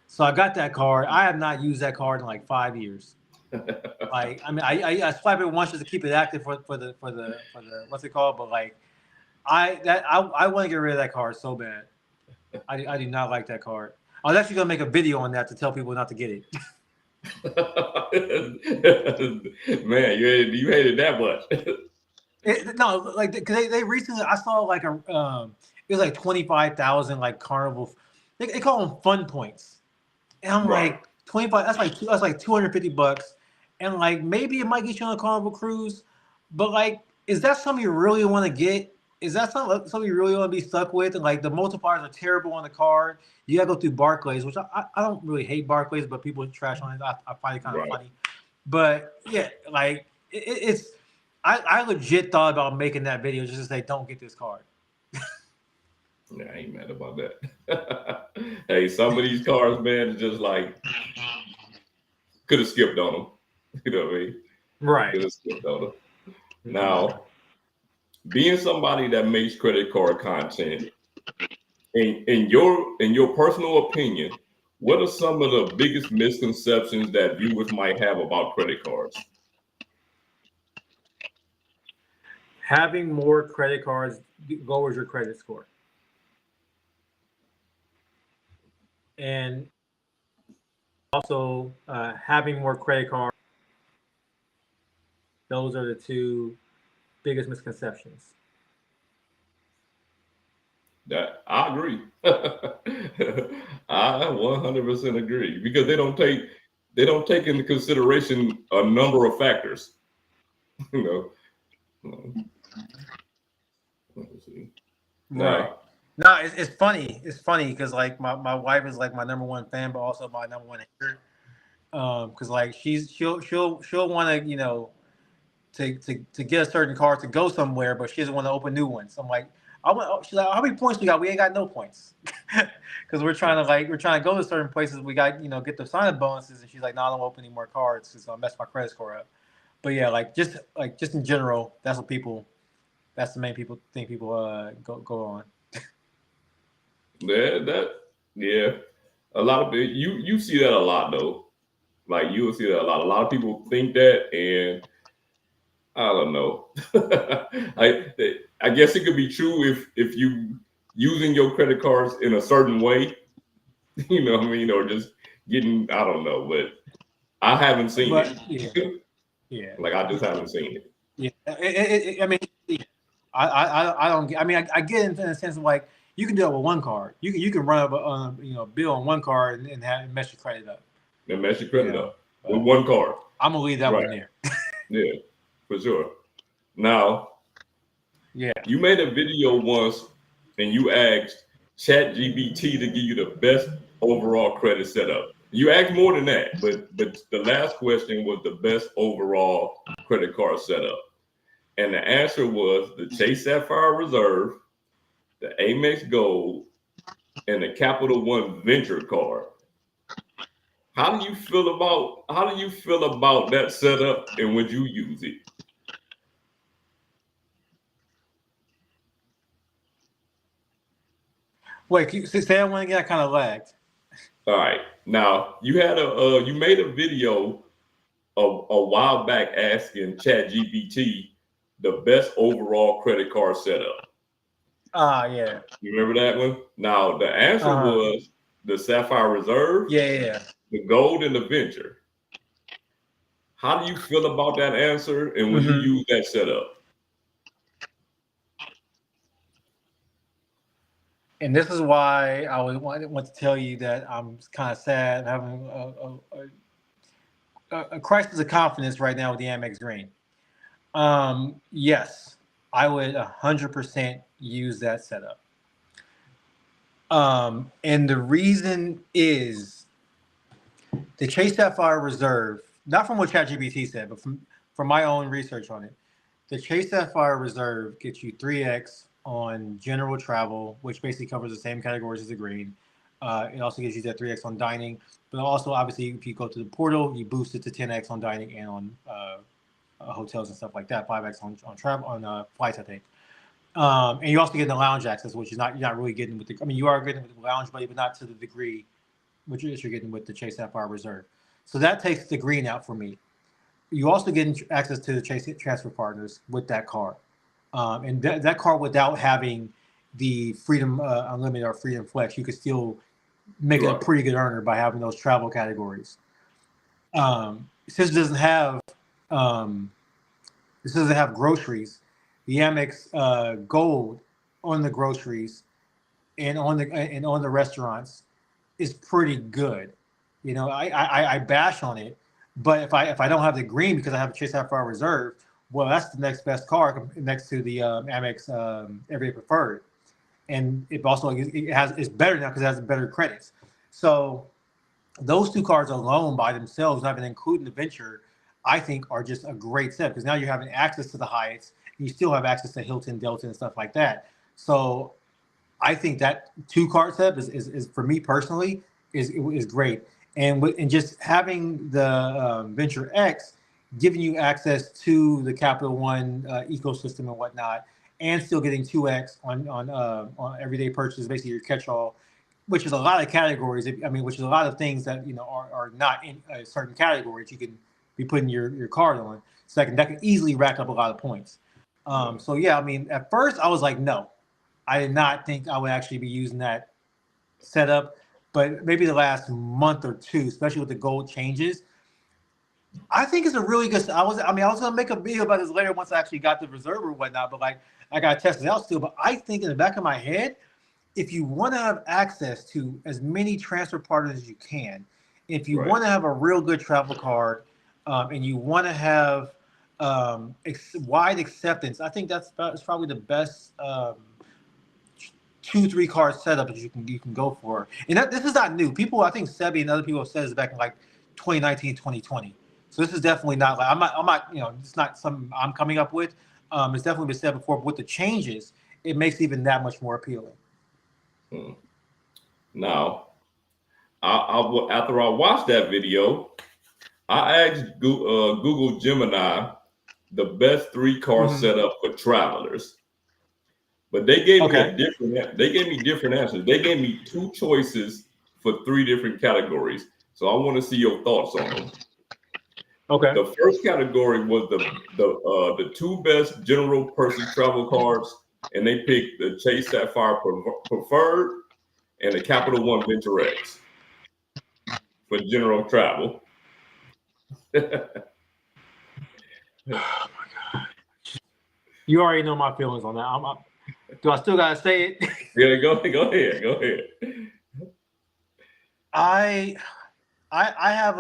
So I got that card. I have not used that card in like 5 years. Like, I mean, I swipe it once just to keep it active for the what's it called? But like, I want to get rid of that card so bad. I do not like that card. I was actually gonna make a video on that to tell people not to get it. Man, you hate it that much. No, like because they recently I saw like it was like 25,000 like Carnival. They call them fun points, and I'm like 25. That's like $250, and like maybe it might get you on a Carnival cruise, but like, is that something you really want to get? Is that something you really want to be stuck with? And like the multipliers are terrible on the card. You gotta go through Barclays, which I don't really hate Barclays, but people trash on it. I find it kind of funny. But yeah, like it's. I legit thought about making that video just to say, don't get this card. Yeah, I ain't mad about that. Hey, some of these cards, man, is just like could have skipped on them. You know what I mean? Right. Could have skipped on them. Now, being somebody that makes credit card content, in your personal opinion, what are some of the biggest misconceptions that viewers might have about credit cards? Having more credit cards lowers your credit score. and also having more credit cards. Those are the two biggest misconceptions. That I agree. I 100% agree because they don't take into consideration a number of factors. you know. Let's see. Right. Now, No, it's funny. It's funny because like my wife is like my number one fan, but also my number one hater. Because like she'll want to to get a certain card to go somewhere, but she doesn't want to open new ones. I'm like, I want. She's like, how many points we got? We ain't got no points because we're trying to go to certain places. We got get the sign up bonuses, and she's like, no, I don't open any more cards because I'll mess my credit score up. But yeah, just in general, that's what people. That's the main thing people go on. yeah. A lot of you see that a lot though. Like you will see that a lot. A lot of people think that, and I don't know. I guess it could be true if you using your credit cards in a certain way, you know what I mean, or just getting I don't know, but I haven't seen it. Yeah. Like I just haven't seen it. Yeah, I mean, I don't get. I mean, I get in the sense of like you can do it with one card. You can run up a bill on one card and mess your credit up. And mess your credit up with one card. I'm gonna leave that one there. Yeah, for sure. Now, yeah, you made a video once and you asked ChatGPT to give you the best overall credit setup. You asked more than that, but the last question was the best overall credit card setup. And the answer was the Chase Sapphire Reserve, the Amex Gold, and the Capital One Venture card. How do you feel about that setup, and would you use it? Wait, can you say that one again? I kind of lagged. All right. Now you had you made a video a while back asking ChatGPT the best overall credit card setup. Yeah. You remember that one? Now the answer was the Sapphire Reserve. Yeah. The Gold and the Venture. How do you feel about that answer, and would you use that setup? And this is why I want to tell you that I'm kind of sad having a crisis of confidence right now with the Amex Green. Yes, I would 100% use that setup. And the reason is the Chase Sapphire Reserve, not from what ChatGPT said, but from my own research on it. The Chase Sapphire Reserve gets you 3x on general travel, which basically covers the same categories as the green. It also gives you that 3x on dining, but also obviously if you go to the portal, you boost it to 10x on dining and on hotels and stuff like that. 5x on travel on flights, I think. And you also get the lounge access, which is you're not really getting with the. I mean, you are getting with the lounge buddy, but not to the degree which you're getting with the Chase Sapphire Reserve. So that takes the green out for me. You also get access to the Chase transfer partners with that card. And that card, without having the Freedom Unlimited or Freedom Flex, you could still make it a pretty good earner by having those travel categories. Since it doesn't have groceries, the Amex Gold on the groceries and on the restaurants is pretty good. I bash on it, but if I don't have the green because I have a Chase Sapphire Reserve, well, that's the next best card next to the Amex Everyday Preferred, and it's better now because it has better credits. So those two cards alone by themselves, not even including the Venture, I think are just a great set because now you're having access to the Hyatts, and you still have access to Hilton, Delta, and stuff like that. So I think that two card set is for me personally is great, and just having the Venture X giving you access to the Capital One ecosystem and whatnot, and still getting 2x on everyday purchases, basically your catch-all, which is a lot of categories. Which is a lot of things that are not in a certain category that you can be putting your card on. So that can easily rack up a lot of points. So yeah, at first I was like, no, I did not think I would actually be using that setup. but maybe the last month or two, especially with the gold changes, I think it's a really good. I was gonna make a video about this later once I actually got the reserve or whatnot, but like I gotta test it out still. But I think in the back of my head, if you want to have access to as many transfer partners as you can, if you want to have a real good travel card, and you want to have wide acceptance, I think that's probably the best 2-3 card setup that you can go for. And this is not new. People, I think Sebi and other people have said this back in like 2019, 2020. So this is definitely not like I'm not it's not something I'm coming up with. It's definitely been said before, but with the changes, it makes it even that much more appealing. Now, after I watched that video, I asked Google Gemini the best 3-card setup for travelers, but they gave me different answers. They gave me 2 choices for 3 different categories. So I want to see your thoughts on them. Okay. The first category was the 2 best general person travel cards, and they picked the Chase Sapphire Preferred and the Capital One Venture X for general travel. Oh my God. You already know my feelings on that. Do I still gotta say it? Yeah, go ahead. I have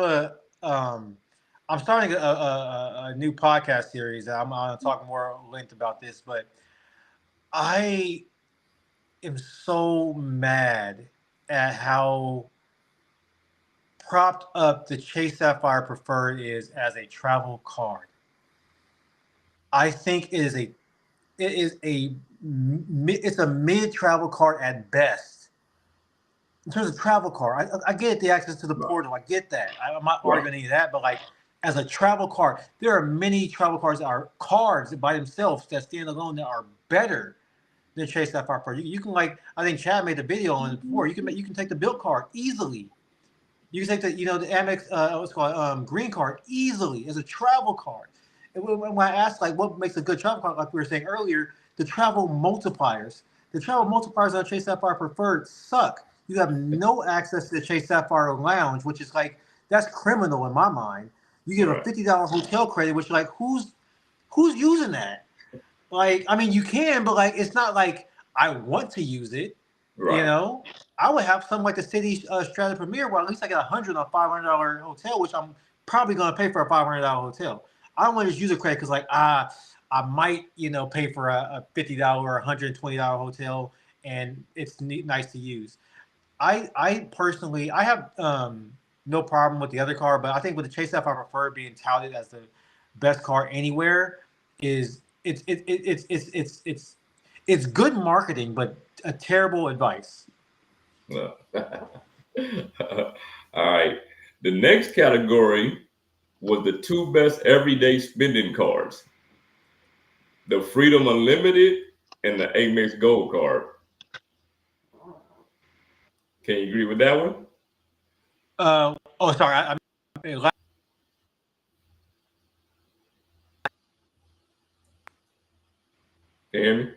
I'm starting a new podcast series. I'm gonna talk more at length about this, but I am so mad at how propped up the Chase Sapphire Preferred is as a travel card. I think it's a mid travel card at best in terms of travel card. I get the access to the portal. I get that. I'm not arguing any of that, but like as a travel card, there are many travel cards that are cards by themselves that stand alone that are better than Chase Sapphire Preferred. You can I think Chad made a video on it before. You can take the Bilt card easily. You can take the Amex what's called green card easily as a travel card. And when I asked what makes a good travel card, like we were saying earlier, the travel multipliers. The travel multipliers on Chase Sapphire Preferred suck. You have no access to the Chase Sapphire Lounge, which is that's criminal in my mind. You get a $50 hotel credit, which who's using that? You can, but it's not like I want to use it. Right. I would have something like the City Strata Premier, where at least I get $100 on a $500 hotel, which I'm probably going to pay for a $500 hotel. I don't want to just use a credit because I might pay for a $50 or $120 hotel, and it's nice to use. I personally have no problem with the other card, but I think with the Chase Sapphire Preferred being touted as the best card anywhere is it's good marketing, but a terrible advice. All right. The next category was the 2 best everyday spending cards: the Freedom Unlimited and the Amex Gold card. Can you agree with that one? Sorry. Can you hear me?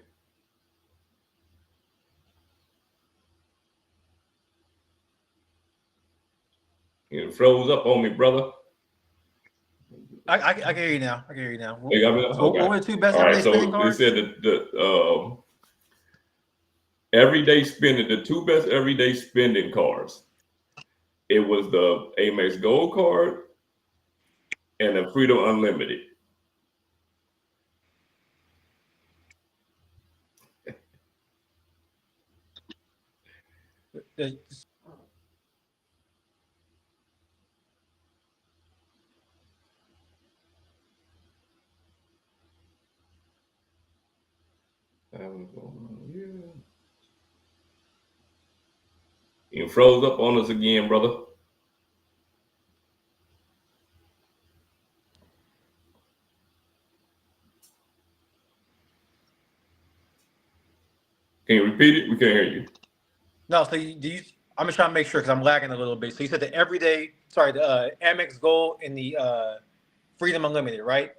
You froze up on me, brother. I can hear you now. You got me? Okay. What were the 2 best everyday spending cards? They said the everyday spending, the 2 best everyday spending cards. It was the Amex Gold card and the Freedom Unlimited. You froze up on us again, brother. Can you repeat it? We can't hear you. No, so I'm just trying to make sure because I'm lagging a little bit. So you said the Amex Gold and the Freedom Unlimited, right?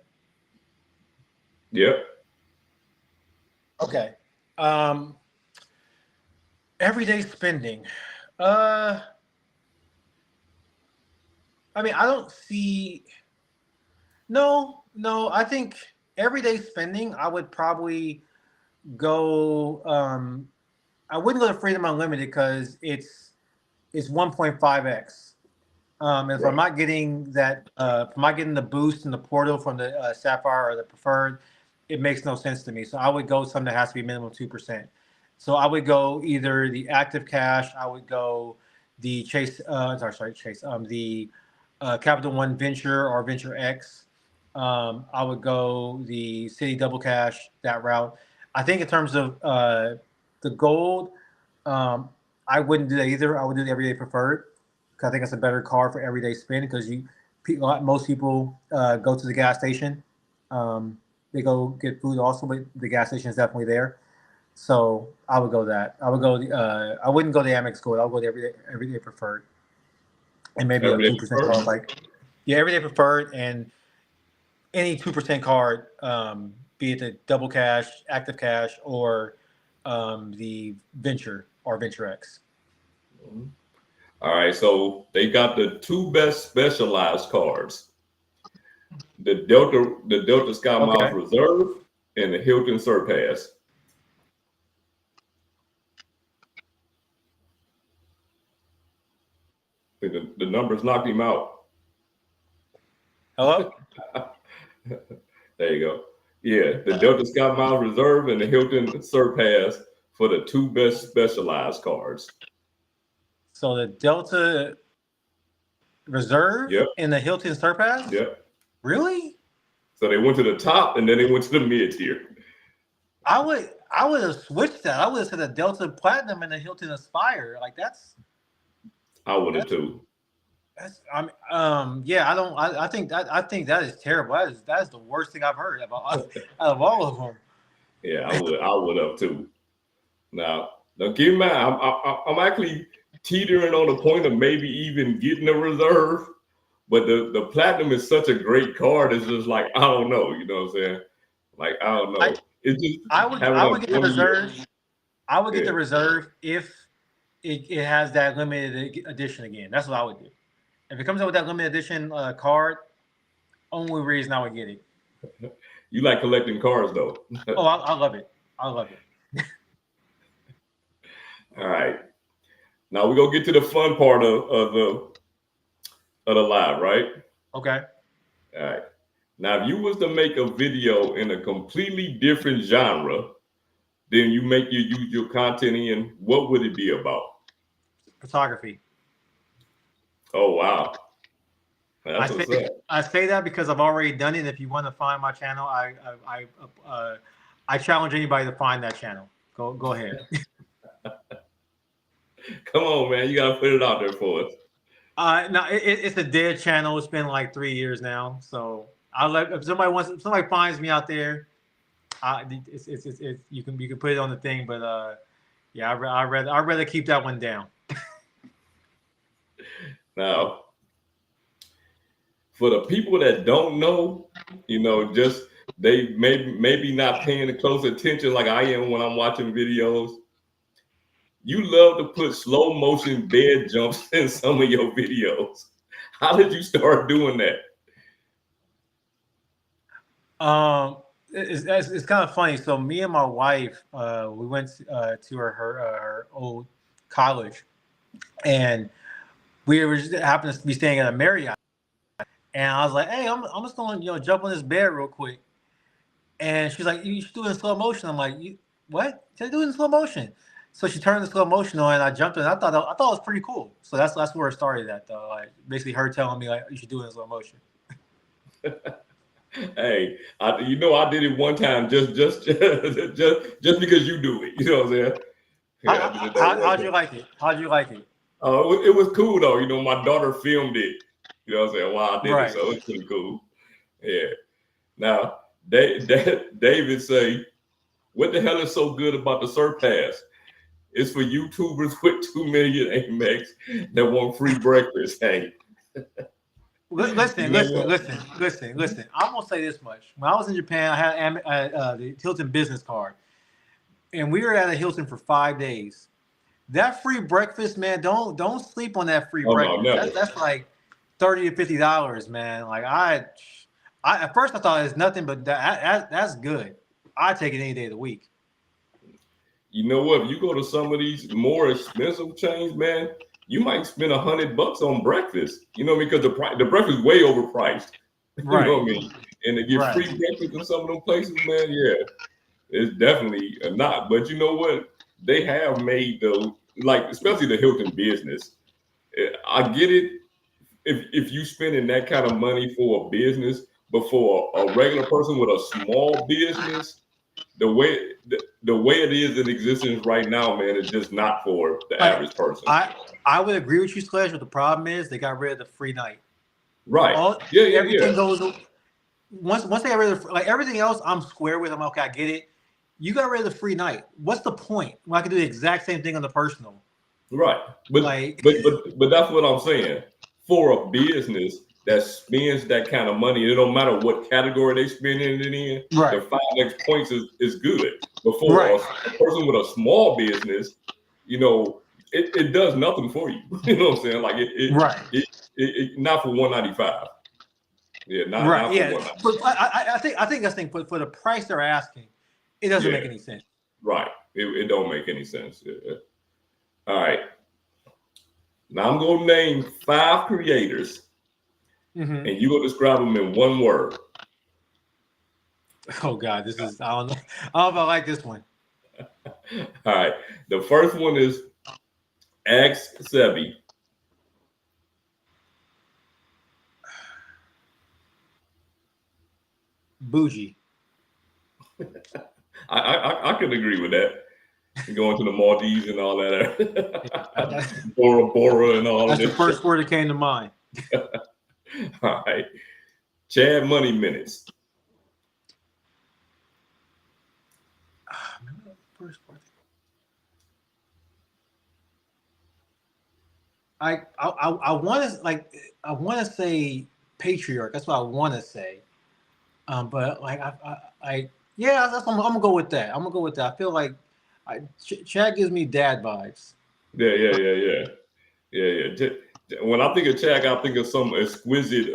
Yep. Okay. Everyday spending. Uh, I mean, I don't see. No, no. I think everyday spending, I would probably go. I wouldn't go to Freedom Unlimited because it's 1.5x. If I'm Right. not getting that, if I'm not getting the boost in the portal from the Sapphire or the Preferred, it makes no sense to me. So I would go something that has to be minimum 2%. So I would go either the Active Cash, I would go the Chase, sorry, Chase, the Capital One Venture or Venture X. I would go the City Double Cash, that route. I think in terms of the gold, um, I wouldn't do that either. I would do the Everyday Preferred because I think it's a better card for everyday spend because most people go to the gas station. They go get food also, but the gas station is definitely there. So I would go that. I would go. I wouldn't go the Amex Gold. I'll go the everyday preferred, and maybe a Everyday 2% card. preferred. Like yeah, everyday preferred, and any 2% card, be it the double cash, active cash, or the venture or venture X. Mhm. All right, so they got the two best specialized cards: the Delta Sky Miles Okay. Reserve, and the Hilton Surpass. I think the numbers knocked him out. Hello. There you go. Yeah, the Delta Sky Miles Reserve and the Hilton Surpass for the two best specialized cards. So the Delta Reserve Yep, and the Hilton Surpass. yep. Really? So they went to the top and then they went to the mid tier. I would have switched that. I would have said the Delta Platinum and the Hilton Aspire. Like I would have that's too. I'm yeah. I think that is terrible. That is the worst thing I've heard out of all of them. Yeah, I would have too. Now keep in mind, I'm actually teetering on the point of maybe even getting a reserve, but the platinum is such a great card. It's just like I don't know, you know what I'm saying? Like I don't I know. It's just I would having I a would get the 1 year. reserve. I would get Yeah, the reserve if it has that limited edition again. That's what I would do. If it comes out with that limited edition card, only reason I would get it. you like collecting cards though. Oh, I love it. I love it. All right. Now we gonna get to the fun part of the live, right? Okay. All right. Now, if you was to make a video in a completely different genre than you make your YouTube content in, what would it be about? Photography. Oh wow, I that's say what's up. I say that because I've already done it. If you want to find my channel, I challenge anybody to find that channel. Go ahead. Come on, man, you gotta put it out there for us. No, it's a dead channel. It's been like 3 years now. So I'll let if somebody finds me out there, you can put it on the thing. But yeah, I'd rather keep that one down. Now, for the people that don't know, just they maybe not paying the close attention like I am when I'm watching videos. You love to put slow motion bed jumps in some of your videos. How did you start doing that? Um, it's kind of funny. So me and my wife, we went to her old college, and we were just happened to be staying at a Marriott. And I was like, "Hey, I'm just going to jump on this bed real quick." And she's like, "You should do it in slow motion." I'm like, "What? Should I do it in slow motion?" So she turned the slow motion on, and I jumped in. I thought it was pretty cool. So that's where it started at, though. Like basically her telling me like you should do it in slow motion. Hey, I did it one time just because you do it. You know what I'm saying? Yeah, I did it that one How'd time. you like it? How'd you like it? It was cool though. My daughter filmed it. You know what I'm saying? While I did it, Right. so it's pretty cool. Yeah. Now, David say, "What the hell is so good about the Surpass? It's for YouTubers with 2 million Amex that want free breakfast." Hey, you Listen, know listen, what? listen, listen, listen. I'm gonna say this much. When I was in Japan, I had the Hilton business card, and we were at a Hilton for 5 days. that free breakfast, man. Don't sleep on that free Oh no, breakfast. never. That's like $30 to $50, man. Like I at first I thought it's nothing, but that's good. I take it any day of the week. You know what? If you go to some of these more expensive chains, man, you might spend $100 on breakfast. You know, because the breakfast is way overpriced. You know Right, what I mean? And to get right. free breakfast in some of them places, man, yeah, it's definitely not. But you know what? They have made especially the Hilton business. I get it if you spending that kind of money for a business, but for a regular person with a small business, the way it is in existence right now, man, is just not for the Like average person. I would agree with you, Sledge, but the problem is they got rid of the free night. Right. All Yeah. everything goes once they got rid of like everything else. I'm square with. I'm okay. I get it. You got rid of the free night. What's the point? Well, I can do the exact same thing on the personal. Right. But Like but that's what I'm saying. For a business that spends that kind of money, it don't matter what category they spend it in, the right, 5x points is good. But for right, a person with a small business, you know, it does nothing for you. You know what I'm saying? Like right, it not for 195. Yeah, right. not for Yeah, 195. but I think that's the thing. For the price they're asking, it doesn't Yeah, make any sense. right. It don't make any sense. Yeah. All right. Now I'm gonna name 5 creators, Mm-hmm. and you gonna describe them in one word. Oh God, this is I don't know. I don't know if I like this one. All right. The first one is Ax Sebi. Bougie. I could agree with that. Going to the Maldives and all Yeah, that. Bora Bora and all of that's the this. first word that came to mind. All right. Chad Money Minutes. First word. I want to say patriarch. That's what I want to say. But like yeah, that's I'm gonna go with that. I'm gonna go with that. I feel like Chad gives me dad vibes. Yeah. When I think of Chad, I think of some exquisite,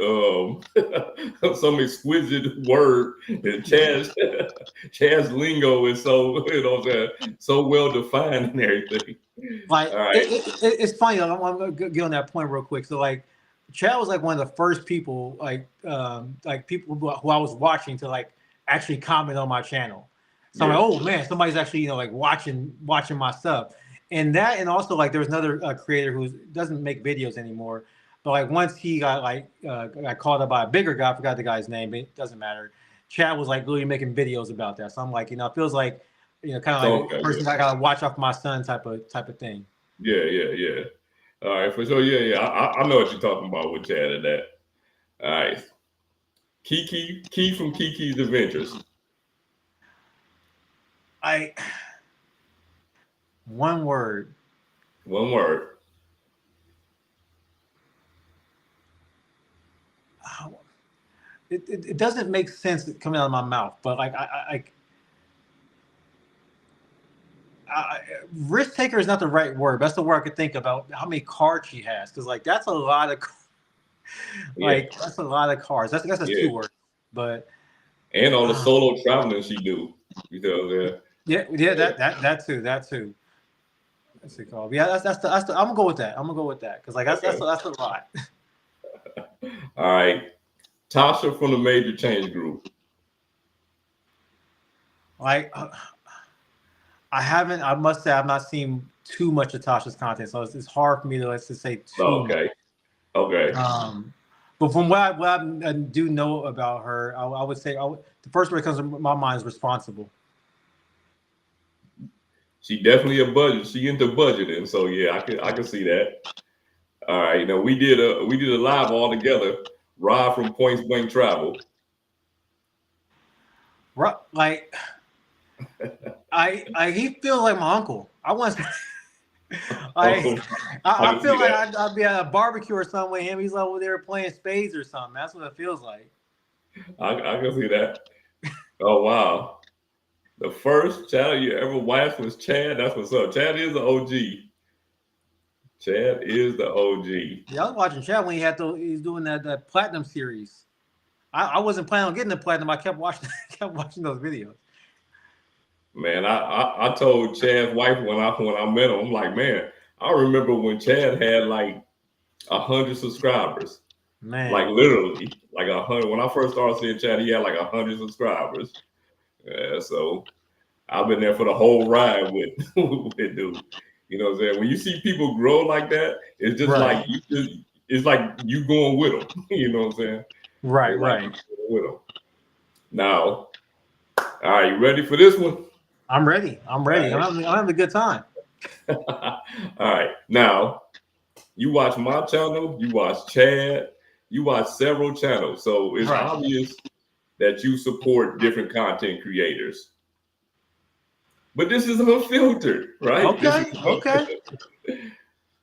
some exquisite word. And Chad's lingo is so, so well defined and everything. Like All right. it's funny. I'm gonna get on that point real quick. So like, Chad was like one of the first people, like people who I was watching to like actually comment on my channel. So I'm Yeah. like, oh man, somebody's actually like watching my stuff. And that, and also like there was another creator who doesn't make videos anymore. But like once he got got called up by a bigger guy, I forgot the guy's name, but it doesn't matter. Chad was like literally making videos about that. So I'm like, it feels like kind of like a Okay. person I gotta watch off my son type of thing. Yeah. All right. For sure. Yeah. I know what you're talking about with Chad and that. All right. Key from Kiki's Adventures. One word. One word. It doesn't make sense coming out of my mouth, but like risk taker is not the right word. That's the word I could think about how many cards she has, because like that's a lot of Yeah. that's a lot of cards. That's just Yeah. 2 words, but And all the solo traveling she do. yeah, that too. That's it called. Yeah, that's the I'm gonna go with that. I'm gonna go with that because like that's a lot. All right. Tasha from the Major Change Group. Like I must say I've not seen too much of Tasha's content, so it's hard for me to let's just say too much. Okay. But from what I do know about her, I would say the first word that comes to my mind is responsible. She definitely a budget. She into budgeting, so yeah, I can see that. All right, we did a live all together. Rob from Points Blank Travel. Right, like he feels like my uncle. I want to. I feel like I'd be at a barbecue or something with him. He's like over there playing spades or something. That's what it feels like. I can see that. Oh wow. The first child you ever wife was Chad. That's what's up. Chad is an OG. Chad is the OG. Yeah, I was watching Chad when he's doing that platinum series. I wasn't planning on getting the platinum. I kept watching those videos. Man, I told Chad's wife when I met him, I'm like, man, I remember when Chad had like 100 subscribers. Man, like literally like 100. When I first started seeing Chad, he had like 100 subscribers. Yeah, so I've been there for the whole ride with dude. You know what I'm saying? When you see people grow like that, it's just like it's like you going with them. You know what I'm saying? Right, it's right. Like with them. Now, all right, you ready for this one? I'm ready. I'm ready. Right. I'm having a good time. All right. Now, you watch my channel, you watch Chad, you watch several channels. So it's obvious that you support different content creators. But this is unfiltered, right? Okay. Okay.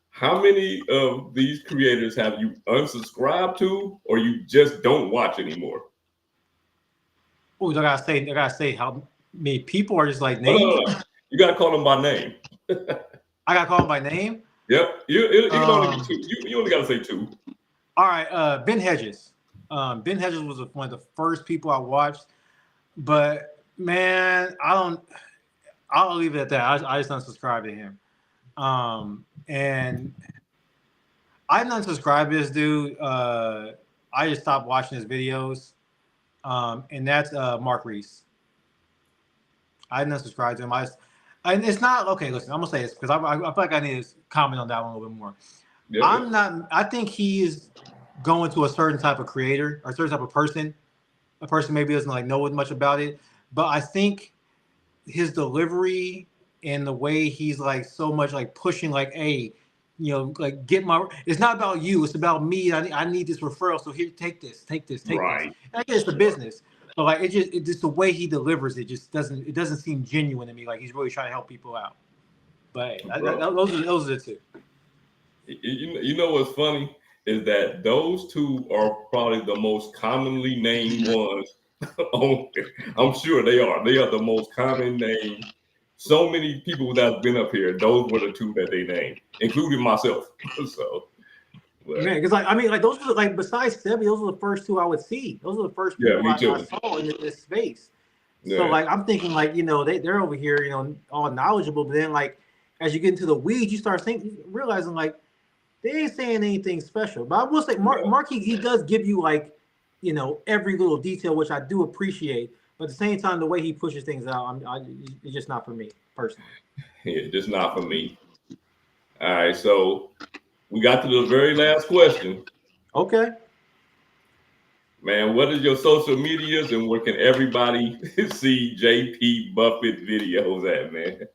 How many of these creators have you unsubscribed to, or you just don't watch anymore? Oh, I gotta say how many people are just like names? No. You gotta call them by name. I gotta call them by name? Yep. You can only get two. You only gotta say two. All right, Ben Hedges. Ben Hedges was one of the first people I watched, but man, I'll leave it at that. I just unsubscribed to him. And I didn't unsubscribe to this dude. I just stopped watching his videos. And that's Mark Reese. I didn't unsubscribe to him. And it's not okay. Listen, I'm gonna say this because I feel like I need to comment on that one a little bit more. Yeah. I think he is going to a certain type of creator or a certain type of person. A person maybe doesn't like know much about it, but I think his delivery and the way he's like so much like pushing like, hey, you know, like it's not about you, it's about me. I need this referral, so here, take this. And I guess it's the business, but like it just the way he delivers it just doesn't seem genuine to me. Like he's really trying to help people out. But those are the two. You know what's funny is that those two are probably the most commonly named ones. I'm sure they are. They are the most common name. So many people that's been up here, those were the two that they named, including myself. So, man, because like those were like besides Stevie, those were the first two I would see. Those were the first people I saw in this space. So like I'm thinking like they're over here all knowledgeable, but then like as you get into the weeds, you start realizing like they ain't saying anything special. But I will say Mark he does give you like every little detail, which I do appreciate. But at the same time, the way he pushes things out, it's just not for me personally. Yeah, just not for me. All right, so we got to the very last question. Okay. Man, what is your social medias and where can everybody see JP Buffett videos at, man?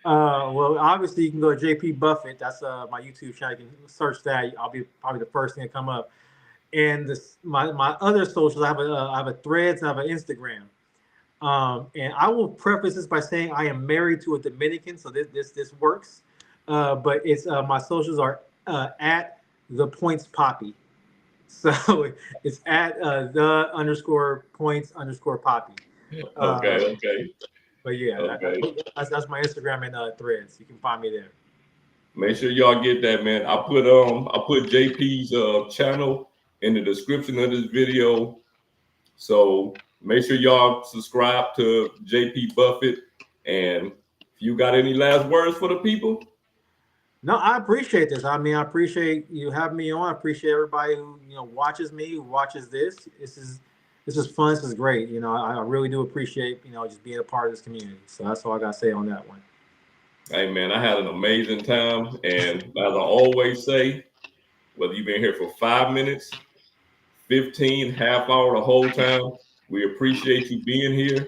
Well, obviously you can go to JP Buffett. That's my YouTube channel. You can search that. I'll be probably the first thing to come up. And my other socials, I have a Threads and I have an Instagram. And I will preface this by saying I am married to a Dominican, so this works. But it's my socials are at the points poppy. So it's at the _points _poppy. Okay. But yeah, that's my Instagram and Threads. You can find me there. Make sure y'all get that, man. I put JP's channel in the description of this video. So make sure y'all subscribe to JP Buffett. And if you got any last words for the people? No, I appreciate this. I mean, I appreciate you having me on. I appreciate everybody who watches me, who watches this. This is fun. This is great. I really do appreciate just being a part of this community. So that's all I gotta say on that one. Hey man, I had an amazing time, and as I always say, whether you've been here for 5 minutes, 15, half hour, the whole time, we appreciate you being here.